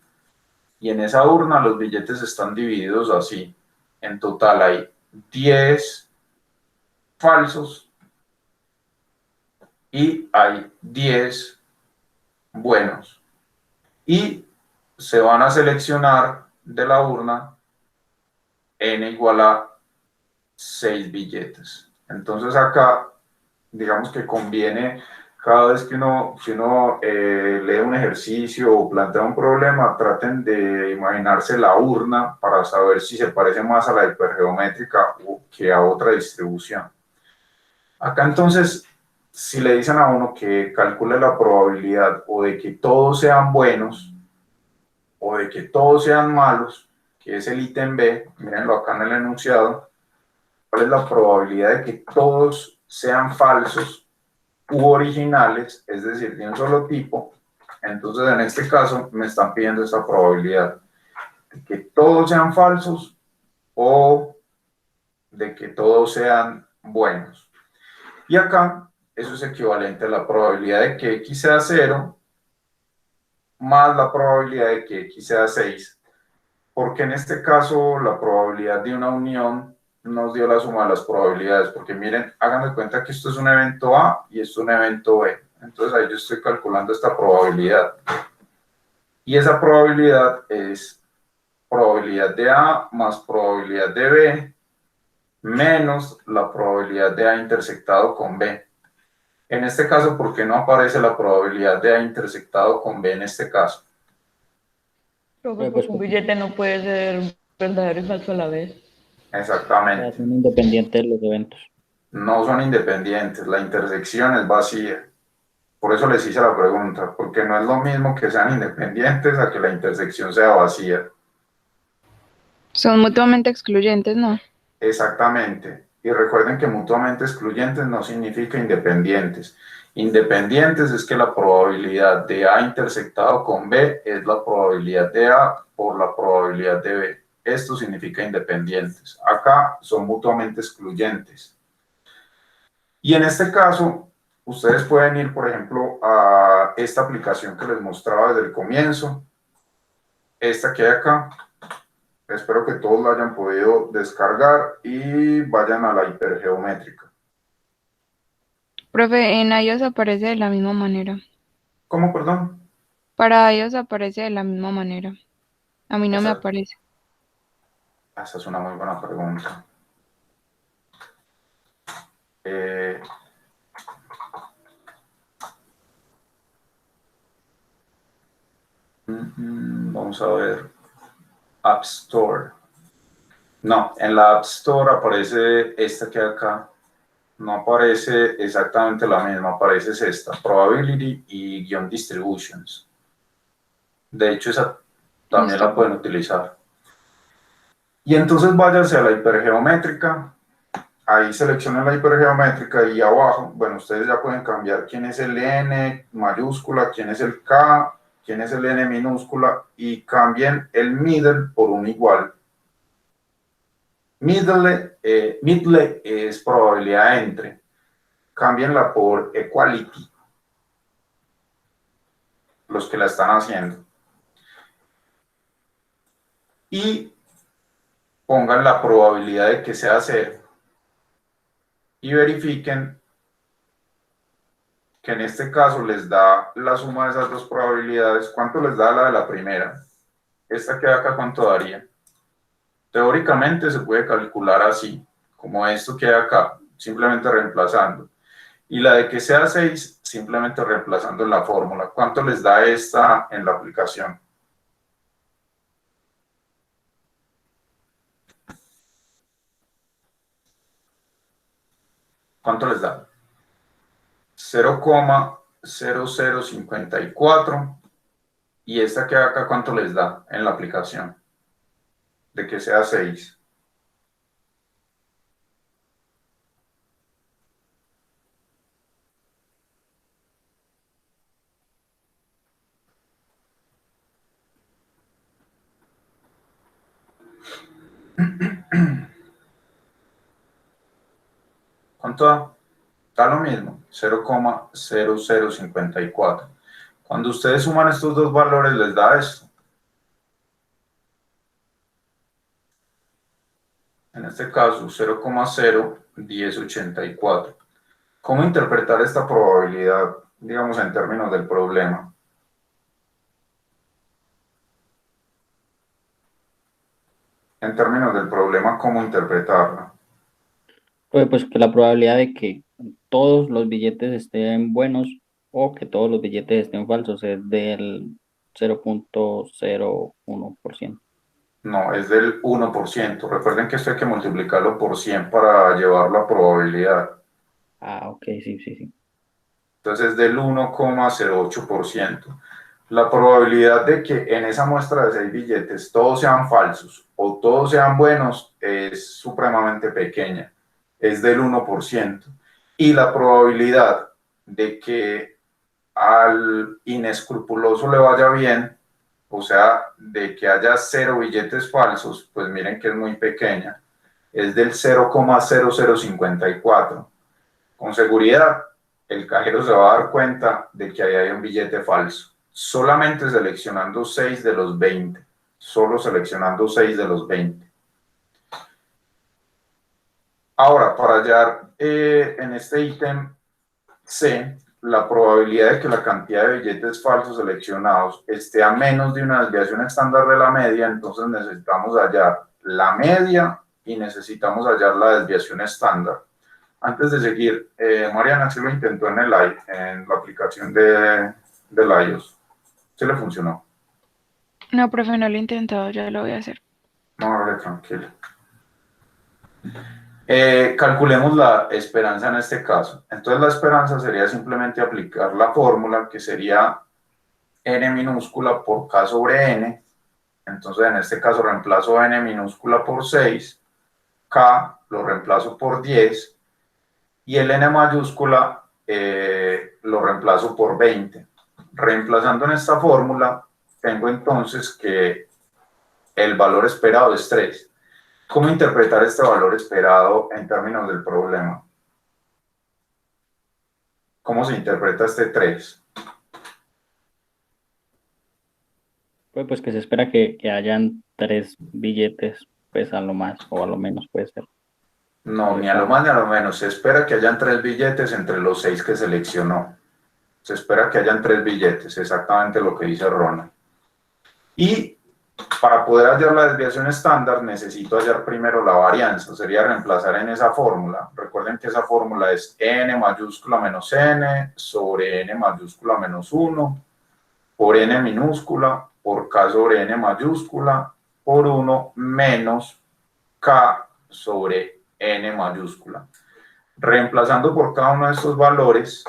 Speaker 1: y en esa urna los billetes están divididos así. En total hay 10 falsos y hay 10 buenos. Y se van a seleccionar de la urna n igual a 6 billetes. Entonces acá, digamos que conviene, cada vez que uno lee un ejercicio o plantea un problema, traten de imaginarse la urna para saber si se parece más a la hipergeométrica que a otra distribución. Acá entonces, si le dicen a uno que calcule la probabilidad o de que todos sean buenos o de que todos sean malos, que es el ítem B, mírenlo acá en el enunciado, ¿cuál es la probabilidad de que todos sean falsos u originales, es decir, de un solo tipo? Entonces, en este caso, me están pidiendo esta probabilidad de que todos sean falsos o de que todos sean buenos. Y acá, eso es equivalente a la probabilidad de que x sea 0 más la probabilidad de que x sea 6, porque en este caso la probabilidad de una unión nos dio la suma de las probabilidades, porque miren, hagan de cuenta que esto es un evento A y esto es un evento B. Entonces ahí yo estoy calculando esta probabilidad. Y esa probabilidad es probabilidad de A más probabilidad de B menos la probabilidad de A intersectado con B. En este caso, ¿por qué no aparece la probabilidad de A intersectado con B en este caso?
Speaker 4: Profe, porque un billete no puede ser verdadero y falso a la vez.
Speaker 1: Exactamente.
Speaker 3: Son independientes de los eventos.
Speaker 1: No son independientes, la intersección es vacía. Por eso les hice la pregunta, porque no es lo mismo que sean independientes a que la intersección sea vacía.
Speaker 5: Son mutuamente excluyentes, ¿no?
Speaker 1: Exactamente. Y recuerden que mutuamente excluyentes no significa independientes. Independientes es que la probabilidad de A intersectado con B es la probabilidad de A por la probabilidad de B. Esto significa independientes. Acá son mutuamente excluyentes. Y en este caso, ustedes pueden ir, por ejemplo, a esta aplicación que les mostraba desde el comienzo. Esta que hay acá. Espero que todos la hayan podido descargar y vayan a la hipergeométrica.
Speaker 5: Profe, en iOS aparece de la misma manera.
Speaker 1: ¿Cómo, perdón?
Speaker 5: Para iOS aparece de la misma manera. A mí no me
Speaker 1: Esa,
Speaker 5: aparece.
Speaker 1: esa es una muy buena pregunta. Eh, Vamos a ver. App Store. No, en la App Store aparece esta que hay acá. No aparece exactamente la misma, aparece esta, Probability y guión Distributions. De hecho, esa también
Speaker 5: Listo.
Speaker 1: la pueden utilizar. Y entonces váyanse a la hipergeométrica. Ahí seleccionen la hipergeométrica y abajo, bueno, ustedes ya pueden cambiar quién es el N mayúscula, quién es el K, quién es el N minúscula y cambien el middle por un igual. Middle es probabilidad entre. Cámbienla por equality, los que la están haciendo. Y pongan la probabilidad de que sea 0. Y verifiquen que en este caso les da la suma de esas dos probabilidades. ¿Cuánto les da la de la primera? Esta que acá, ¿cuánto daría? Teóricamente se puede calcular así, como esto que hay acá, simplemente reemplazando. Y la de que sea 6, simplemente reemplazando en la fórmula. ¿Cuánto les da esta en la aplicación? ¿Cuánto les da? 0,0054. Y esta que hay acá, ¿cuánto les da en la aplicación? De que sea 6. ¿Cuánto da? Da lo mismo, 0,0054. Cuando ustedes suman estos dos valores, les da esto. En este caso, 0,01084. ¿Cómo interpretar esta probabilidad, digamos, en términos del problema? En términos del problema, ¿cómo interpretarla?
Speaker 3: Pues que la probabilidad de que todos los billetes estén buenos o que todos los billetes estén falsos es del 0,01%.
Speaker 1: No, es del 1%. Recuerden que esto hay que multiplicarlo por 100 para llevarlo a probabilidad.
Speaker 3: Ah, ok, sí, sí, sí.
Speaker 1: Entonces es del 1,08%. La probabilidad de que en esa muestra de 6 billetes todos sean falsos o todos sean buenos es supremamente pequeña, es del 1%. Y la probabilidad de que al inescrupuloso le vaya bien, o sea, de que haya 0 billetes falsos, pues miren que es muy pequeña, es del 0,0054. Con seguridad, el cajero se va a dar cuenta de que ahí hay un billete falso, solamente seleccionando 6 de los 20, solo seleccionando 6 de los 20. Ahora, para hallar en este ítem C, la probabilidad de que la cantidad de billetes falsos seleccionados esté a menos de una desviación estándar de la media, entonces necesitamos hallar la media y necesitamos hallar la desviación estándar. Antes de seguir, Mariana sí lo intentó en en la aplicación del iOS. ¿Sí le funcionó?
Speaker 5: No, profe, no lo he intentado, ya lo voy a hacer.
Speaker 1: No, vale, tranquilo. Calculemos la esperanza en este caso. Entonces la esperanza sería simplemente aplicar la fórmula que sería n minúscula por k sobre n. Entonces en este caso reemplazo n minúscula por 6, k lo reemplazo por 10 y el n mayúscula lo reemplazo por 20. Reemplazando en esta fórmula, tengo entonces que el valor esperado es 3. ¿Cómo interpretar este valor esperado en términos del problema? ¿Cómo se interpreta este 3?
Speaker 3: Pues que se espera que hayan 3 billetes, pues a lo más o a lo menos puede ser.
Speaker 1: No, ni a lo más ni a lo menos. Se espera que hayan 3 billetes entre los 6 que seleccionó. Se espera que hayan 3 billetes, exactamente lo que dice Ronald. Y para poder hallar la desviación estándar, necesito hallar primero la varianza. Sería reemplazar en esa fórmula. Recuerden que esa fórmula es n mayúscula menos n sobre n mayúscula menos 1 por n minúscula por k sobre n mayúscula por 1 menos k sobre n mayúscula. Reemplazando por cada uno de estos valores,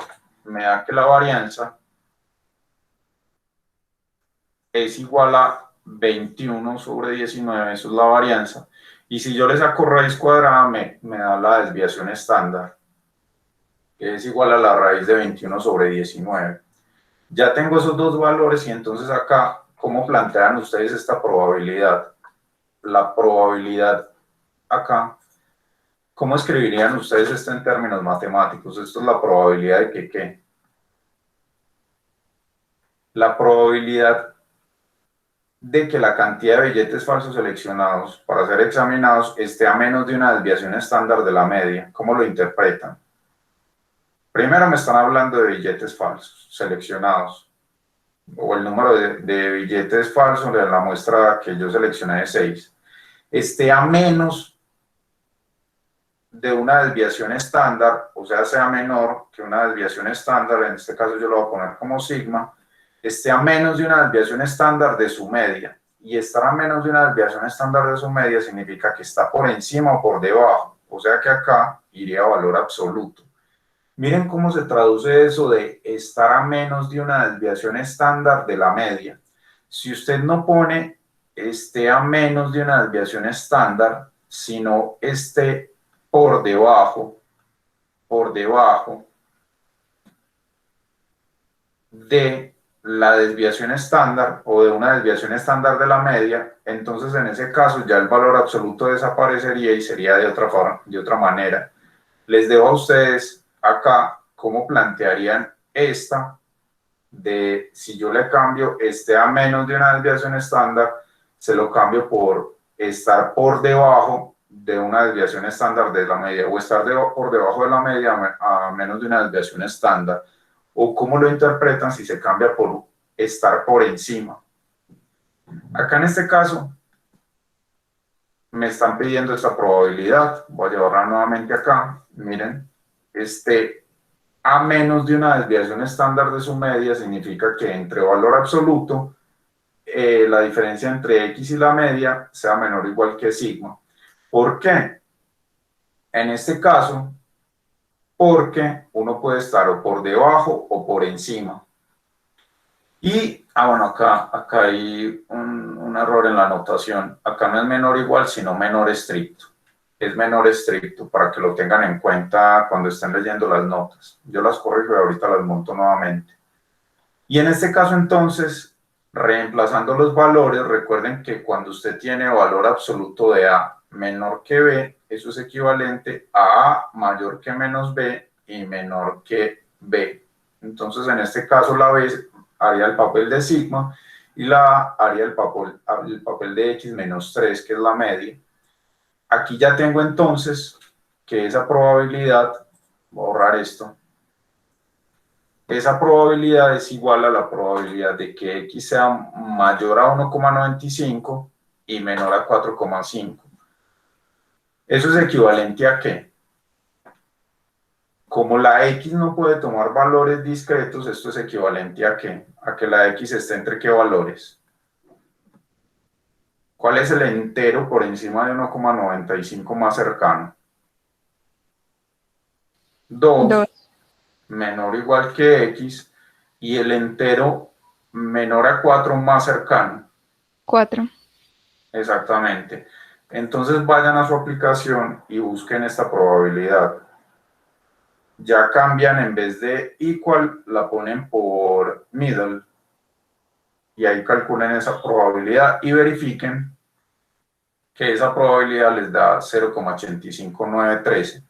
Speaker 1: me da que la varianza es igual a 21 sobre 19, eso es la varianza. Y si yo le saco raíz cuadrada, me da la desviación estándar, que es igual a la raíz de 21 sobre 19. Ya tengo esos dos valores y entonces acá, ¿cómo plantean ustedes esta probabilidad? La probabilidad acá, ¿cómo escribirían ustedes esto en términos matemáticos? Esto es la probabilidad de que ¿qué? La probabilidad de que la cantidad de billetes falsos seleccionados para ser examinados esté a menos de una desviación estándar de la media. ¿Cómo lo interpretan? Primero me están hablando de billetes falsos seleccionados, o el número de billetes falsos de la muestra que yo seleccioné de 6. Esté a menos de una desviación estándar, o sea menor que una desviación estándar, en este caso yo lo voy a poner como sigma, esté a menos de una desviación estándar de su media. Y estar a menos de una desviación estándar de su media significa que está por encima o por debajo. O sea que acá iría a valor absoluto. Miren cómo se traduce eso de estar a menos de una desviación estándar de la media. Si usted no pone esté a menos de una desviación estándar, sino esté por debajo de la desviación estándar o de una desviación estándar de la media, entonces en ese caso ya el valor absoluto desaparecería y sería de otra manera. Les dejo a ustedes acá cómo plantearían esta de si yo le cambio este a menos de una desviación estándar, se lo cambio por estar por debajo de una desviación estándar de la media o estar por debajo de la media a menos de una desviación estándar, o cómo lo interpretan si se cambia por estar por encima. Acá en este caso me están pidiendo esta probabilidad, voy a llevarla nuevamente acá, miren, a menos de una desviación estándar de su media significa que entre valor absoluto la diferencia entre x y la media sea menor o igual que sigma. ¿Por qué? En este caso, porque uno puede estar o por debajo o por encima. Y, bueno, acá hay un error en la notación. Acá no es menor o igual, sino menor estricto. Es menor estricto, para que lo tengan en cuenta cuando estén leyendo las notas. Yo las corrijo y ahorita las monto nuevamente. Y en este caso, entonces, reemplazando los valores, recuerden que cuando usted tiene valor absoluto de A menor que B, eso es equivalente a A mayor que menos B y menor que B. Entonces, en este caso, la B haría el papel de sigma y la A haría el papel de X menos 3, que es la media. Aquí ya tengo entonces que esa probabilidad, voy a borrar esto, esa probabilidad es igual a la probabilidad de que X sea mayor a 1,95 y menor a 4,5. ¿Eso es equivalente a qué? Como la X no puede tomar valores discretos, esto es equivalente a qué? A que la X esté entre qué valores. ¿Cuál es el entero por encima de 1,95 más cercano? 2 menor o igual que X, y el entero menor a 4 más cercano.
Speaker 5: 4.
Speaker 1: Exactamente. Entonces vayan a su aplicación y busquen esta probabilidad. Ya cambian, en vez de equal, la ponen por middle. Y ahí calculen esa probabilidad y verifiquen que esa probabilidad les da 0,85913.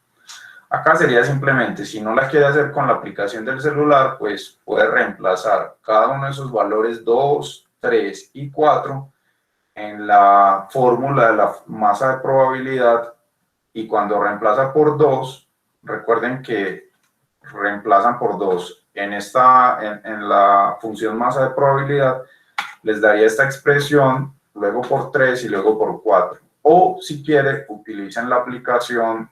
Speaker 1: Acá sería simplemente, si no la quiere hacer con la aplicación del celular, pues puede reemplazar cada uno de esos valores 2, 3 y 4 en la fórmula de la masa de probabilidad, y cuando reemplaza por 2, recuerden que reemplazan por 2 en la función masa de probabilidad, les daría esta expresión, luego por 3 y luego por 4. O si quiere, utilicen la aplicación,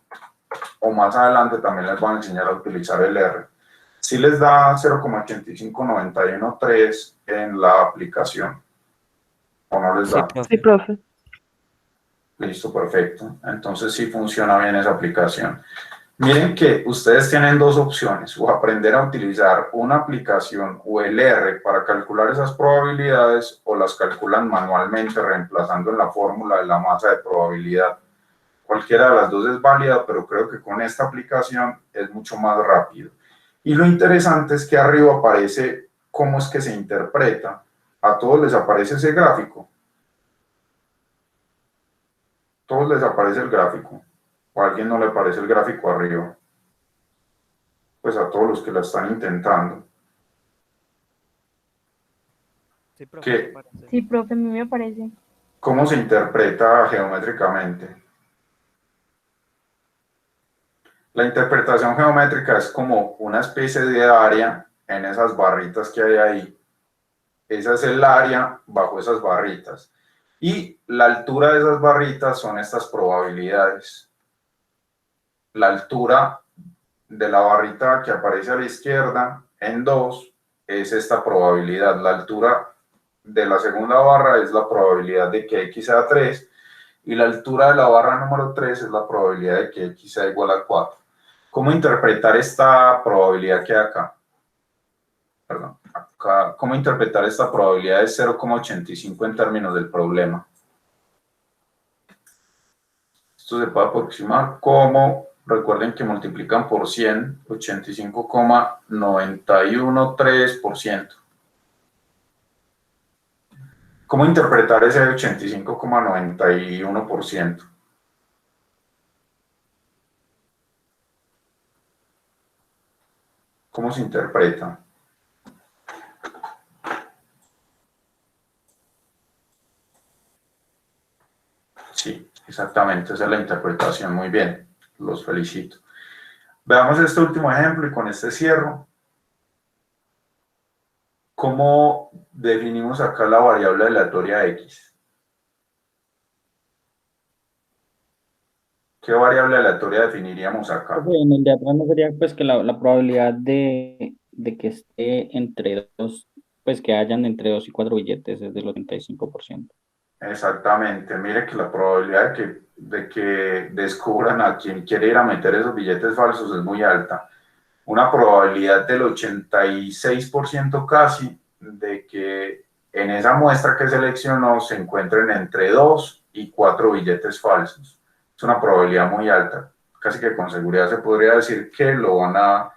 Speaker 1: o más adelante también les voy a enseñar a utilizar el R. Si les da 0,85913 en la aplicación, ¿o no les da?
Speaker 6: Sí, profe.
Speaker 1: Listo, perfecto. Entonces sí funciona bien esa aplicación. Miren que ustedes tienen dos opciones: o aprender a utilizar una aplicación o el R para calcular esas probabilidades, o las calculan manualmente reemplazando en la fórmula de la masa de probabilidad. Cualquiera de las dos es válida, pero creo que con esta aplicación es mucho más rápido. Y lo interesante es que arriba aparece cómo es que se interpreta. A todos les aparece ese gráfico. Todos les aparece el gráfico. ¿O a alguien no le aparece el gráfico arriba? Pues a todos los que la están intentando.
Speaker 2: Sí, profe,
Speaker 1: ¿Qué?
Speaker 2: me parece.
Speaker 6: Sí, profe, a mí me parece.
Speaker 1: ¿Cómo se interpreta geométricamente? La interpretación geométrica es como una especie de área en esas barritas que hay ahí. Esa es el área bajo esas barritas. Y la altura de esas barritas son estas probabilidades. La altura de la barrita que aparece a la izquierda en 2 es esta probabilidad. La altura de la segunda barra es la probabilidad de que X sea 3. Y la altura de la barra número 3 es la probabilidad de que X sea igual a 4. ¿Cómo interpretar esta probabilidad que hay acá? Perdón, acá. ¿Cómo interpretar esta probabilidad de 0,85 en términos del problema? Esto se puede aproximar como, recuerden que multiplican por 100, 85,913%. ¿Cómo interpretar ese 85,91%? ¿Cómo se interpreta? Sí, exactamente, esa es la interpretación. Muy bien, los felicito. Veamos este último ejemplo y con este cierro. ¿Cómo definimos acá la variable aleatoria X? ¿Qué variable aleatoria definiríamos acá?
Speaker 3: Profe, en el de atrás no sería pues que la probabilidad de que esté entre dos, pues que hayan entre 2 y 4 billetes es del 85%.
Speaker 1: Exactamente, mire que la probabilidad de que descubran a quien quiere ir a meter esos billetes falsos es muy alta. Una probabilidad del 86% casi de que en esa muestra que seleccionó se encuentren entre 2 y 4 billetes falsos. Es una probabilidad muy alta, casi que con seguridad se podría decir que lo van a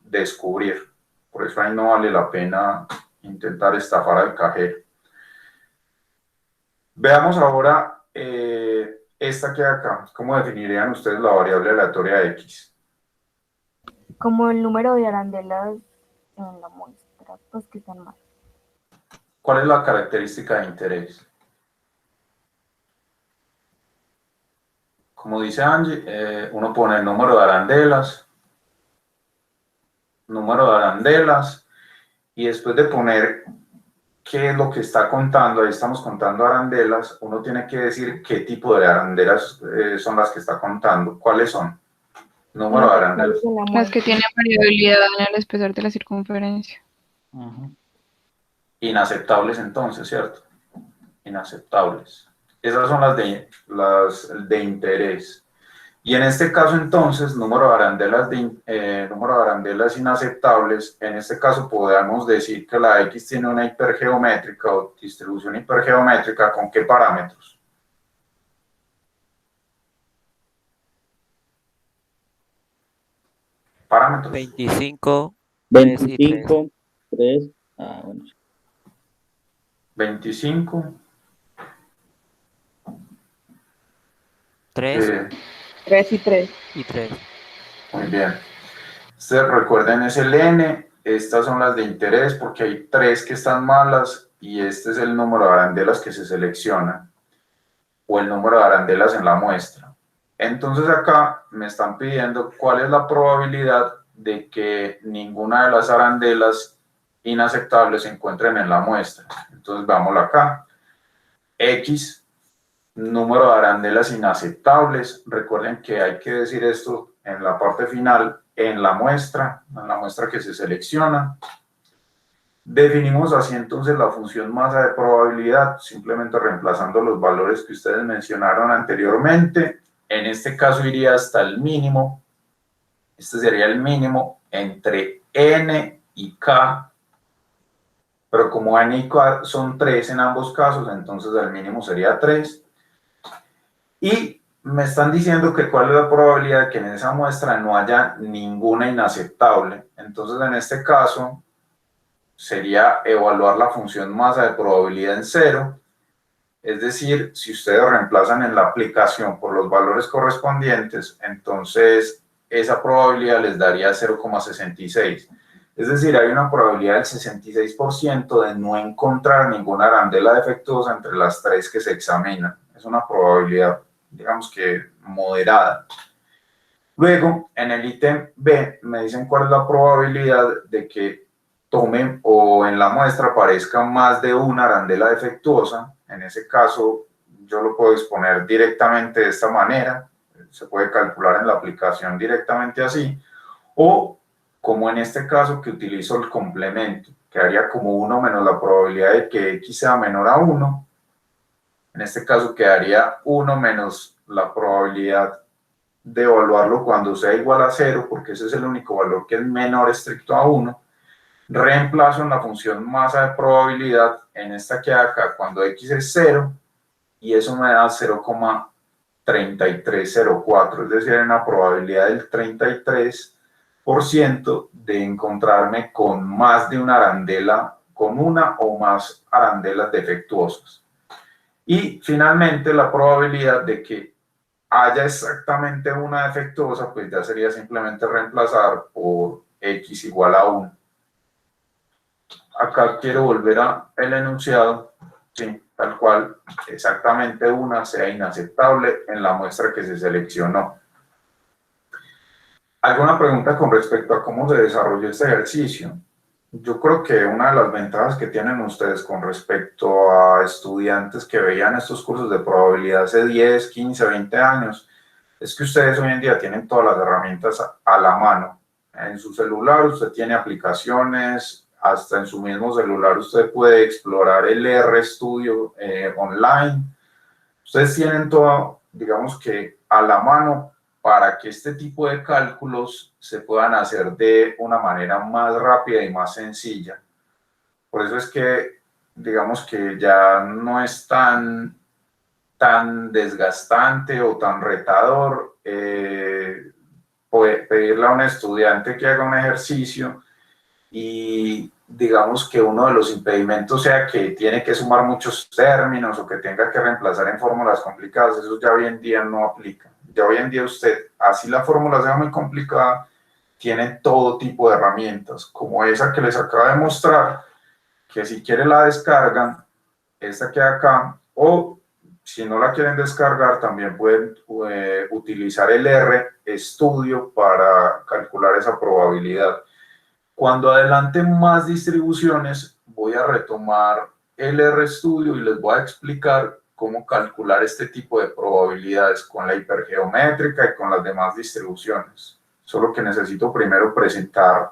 Speaker 1: descubrir. Por eso ahí no vale la pena intentar estafar al cajero. Veamos ahora esta que hay acá. ¿Cómo definirían ustedes la variable aleatoria X?
Speaker 8: Como el número de arandelas en la muestra, pues que están mal.
Speaker 1: ¿Cuál es la característica de interés? Como dice Angie, uno pone el número de arandelas, y después de poner qué es lo que está contando, ahí estamos contando arandelas, uno tiene que decir qué tipo de arandelas son las que está contando. ¿Cuáles son? Número de arandelas.
Speaker 5: Las que tienen variabilidad en el espesor de la circunferencia.
Speaker 3: Ajá.
Speaker 1: Inaceptables entonces, ¿cierto? Inaceptables. Esas son las de interés. Y en este caso entonces, número de arandelas inaceptables, en este caso podemos decir que la X tiene una hipergeométrica o distribución hipergeométrica, ¿con qué parámetros? Parámetros.
Speaker 9: 25, 3 y 3.
Speaker 3: 25, 3, bueno.
Speaker 1: 25.
Speaker 9: 3
Speaker 6: 3 y 3.
Speaker 9: y 3.
Speaker 1: Muy bien. Ustedes recuerden, es el N, estas son las de interés porque hay 3 que están malas y este es el número de arandelas que se selecciona o el número de arandelas en la muestra. Entonces acá me están pidiendo cuál es la probabilidad de que ninguna de las arandelas inaceptables se encuentren en la muestra. Entonces veámoslo acá. X, número de arandelas inaceptables. Recuerden que hay que decir esto en la parte final, en la muestra que se selecciona. Definimos así entonces la función masa de probabilidad, simplemente reemplazando los valores que ustedes mencionaron anteriormente. En este caso iría hasta el mínimo. Este sería el mínimo entre n y k, pero como n y k son 3 en ambos casos, entonces el mínimo sería 3. Y me están diciendo que cuál es la probabilidad de que en esa muestra no haya ninguna inaceptable. Entonces en este caso sería evaluar la función masa de probabilidad en 0. Es decir, si ustedes reemplazan en la aplicación por los valores correspondientes, entonces esa probabilidad les daría 0,66. Es decir, hay una probabilidad del 66% de no encontrar ninguna arandela defectuosa entre las 3 que se examinan. Es una probabilidad, digamos que moderada. Luego, en el ítem B, me dicen cuál es la probabilidad de que tomen o en la muestra aparezca más de una arandela defectuosa. En ese caso, yo lo puedo exponer directamente de esta manera. Se puede calcular en la aplicación directamente así. O, como en este caso, que utilizo el complemento, que haría como 1 menos la probabilidad de que X sea menor a 1. En este caso quedaría 1 menos la probabilidad de evaluarlo cuando sea igual a 0, porque ese es el único valor que es menor estricto a 1. Reemplazo en la función masa de probabilidad, en esta que hay acá, cuando X es 0, y eso me da 0,3304, es decir, hay una probabilidad del 33% de encontrarme con más de una arandela con una o más arandelas defectuosas. Y finalmente la probabilidad de que haya exactamente una defectuosa, pues ya sería simplemente reemplazar por x igual a 1. Acá quiero volver al enunciado, sí, tal cual, exactamente una sea inaceptable en la muestra que se seleccionó. ¿Alguna pregunta con respecto a cómo se desarrolló este ejercicio? Yo creo que una de las ventajas que tienen ustedes con respecto a estudiantes que veían estos cursos de probabilidad hace 10, 15, 20 años, es que ustedes hoy en día tienen todas las herramientas a la mano. En su celular usted tiene aplicaciones, hasta en su mismo celular usted puede explorar el RStudio online. Ustedes tienen todo, digamos que a la mano para que este tipo de cálculos se puedan hacer de una manera más rápida y más sencilla. Por eso es que, digamos que ya no es tan desgastante o tan retador pedirle a un estudiante que haga un ejercicio y digamos que uno de los impedimentos sea que tiene que sumar muchos términos o que tenga que reemplazar en fórmulas complicadas. Eso ya hoy en día no aplica. Ya hoy en día usted, así la fórmula sea muy complicada, tiene todo tipo de herramientas, como esa que les acabo de mostrar, que si quieren la descargan, esta que hay acá, o si no la quieren descargar, también pueden utilizar el RStudio para calcular esa probabilidad. Cuando adelante más distribuciones, voy a retomar el RStudio y les voy a explicar cómo calcular este tipo de probabilidades con la hipergeométrica y con las demás distribuciones. Solo que necesito primero presentar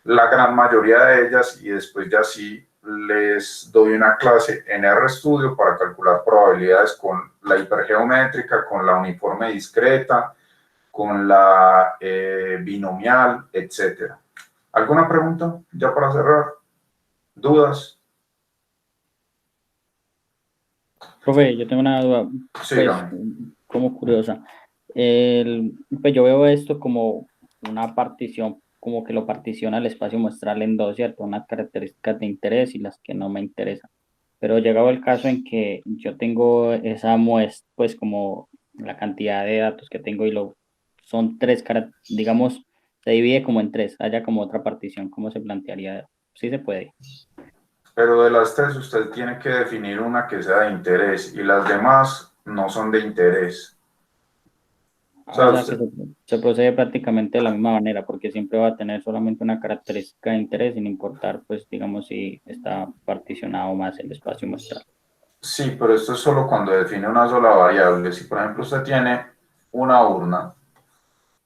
Speaker 1: la gran mayoría de ellas y después ya sí les doy una clase en RStudio para calcular probabilidades con la hipergeométrica, con la uniforme discreta, con la binomial, etc. ¿Alguna pregunta ya para cerrar? ¿Dudas?
Speaker 3: Profe, yo tengo una duda,
Speaker 1: Sí,
Speaker 3: pues, como curiosa. Pues yo veo esto como una partición, como que lo particiona el espacio muestral en dos, ¿cierto? Unas características de interés y las que no me interesan. Pero llegado el caso en que yo tengo esa muestra, pues como la cantidad de datos que tengo son tres, digamos, se divide como en tres, haya como otra partición, ¿cómo se plantearía? Sí se puede.
Speaker 1: Pero de las tres usted tiene que definir una que sea de interés y las demás no son de interés. O sea,
Speaker 3: Que se procede prácticamente de la misma manera, porque siempre va a tener solamente una característica de interés, sin importar, pues, digamos, si está particionado más el espacio muestral.
Speaker 1: Sí, pero esto es solo cuando define una sola variable. Si, por ejemplo, usted tiene una urna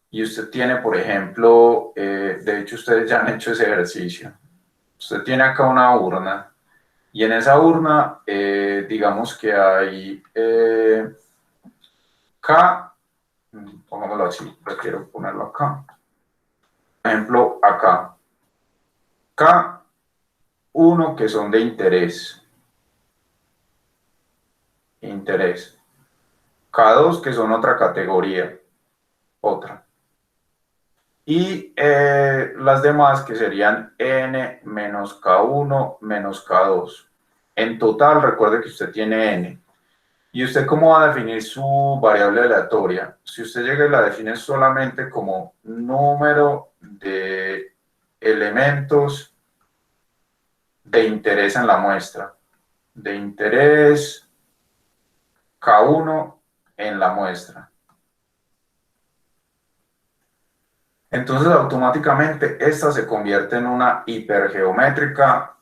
Speaker 1: y usted tiene, por ejemplo, de hecho, ustedes ya han hecho ese ejercicio. Usted tiene acá una urna y en esa urna, digamos que hay K, pongámoslo así, prefiero ponerlo acá. Por ejemplo, acá, K1 que son de interés. K2 que son otra categoría, otra. Y las demás que serían N menos K1 menos K2. En total, recuerde que usted tiene N. ¿Y usted cómo va a definir su variable aleatoria? Si usted llega y la define solamente como número de elementos de interés en la muestra, de interés K1 en la muestra. Entonces automáticamente esta se convierte en una hipergeométrica,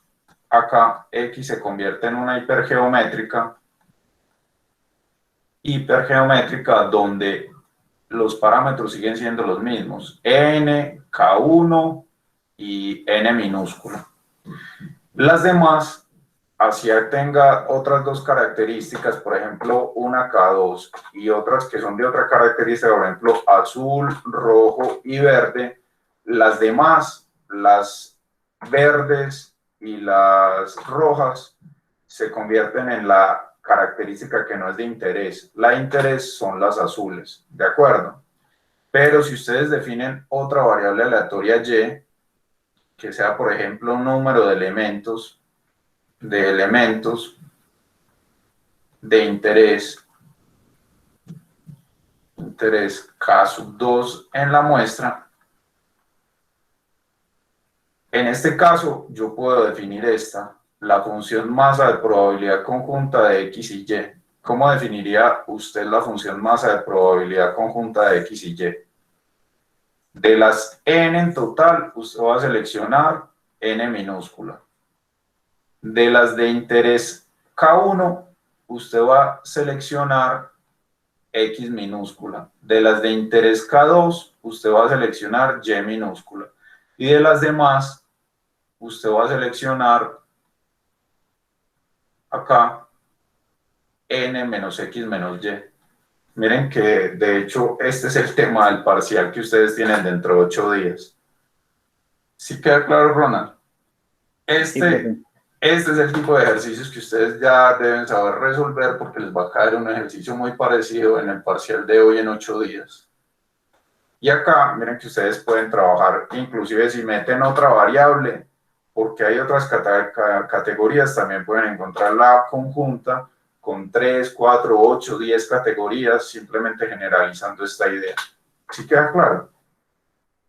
Speaker 1: acá X se convierte en una hipergeométrica donde los parámetros siguen siendo los mismos, N, K1 y N minúscula. Las demás, así tenga otras dos características, por ejemplo, una K2 y otras que son de otra característica, por ejemplo, azul, rojo y verde, las demás, las verdes y las rojas, se convierten en la característica que no es de interés. La de interés son las azules, ¿de acuerdo? Pero si ustedes definen otra variable aleatoria Y, que sea, por ejemplo, un número de elementos, de elementos de interés K sub 2 en la muestra. En este caso, yo puedo definir la función masa de probabilidad conjunta de X y Y. ¿Cómo definiría usted la función masa de probabilidad conjunta de X y Y? De las n en total, usted va a seleccionar n minúscula. De las de interés K1, usted va a seleccionar X minúscula. De las de interés K2, usted va a seleccionar Y minúscula. Y de las demás, usted va a seleccionar acá n menos X menos Y. Miren que de hecho este es el tema del parcial que ustedes tienen dentro de 8 días. ¿Sí queda claro, Ronald? Este es el tipo de ejercicios que ustedes ya deben saber resolver porque les va a caer un ejercicio muy parecido en el parcial de hoy en 8 días. Y acá, miren que ustedes pueden trabajar, inclusive si meten otra variable, porque hay otras categorías, también pueden encontrar la conjunta con 3, 4, 8, 10 categorías, simplemente generalizando esta idea. ¿Sí queda claro?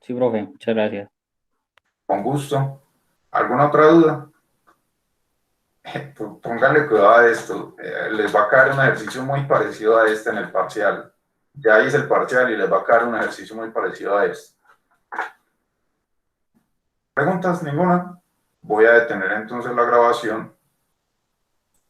Speaker 3: Sí, profe, muchas gracias.
Speaker 1: Con gusto. ¿Alguna otra duda? Pónganle cuidado a esto, les va a caer un ejercicio muy parecido a este en el parcial. Ya hice el parcial y les va a caer un ejercicio muy parecido a este. ¿Preguntas? ¿Ninguna? Voy a detener entonces la grabación.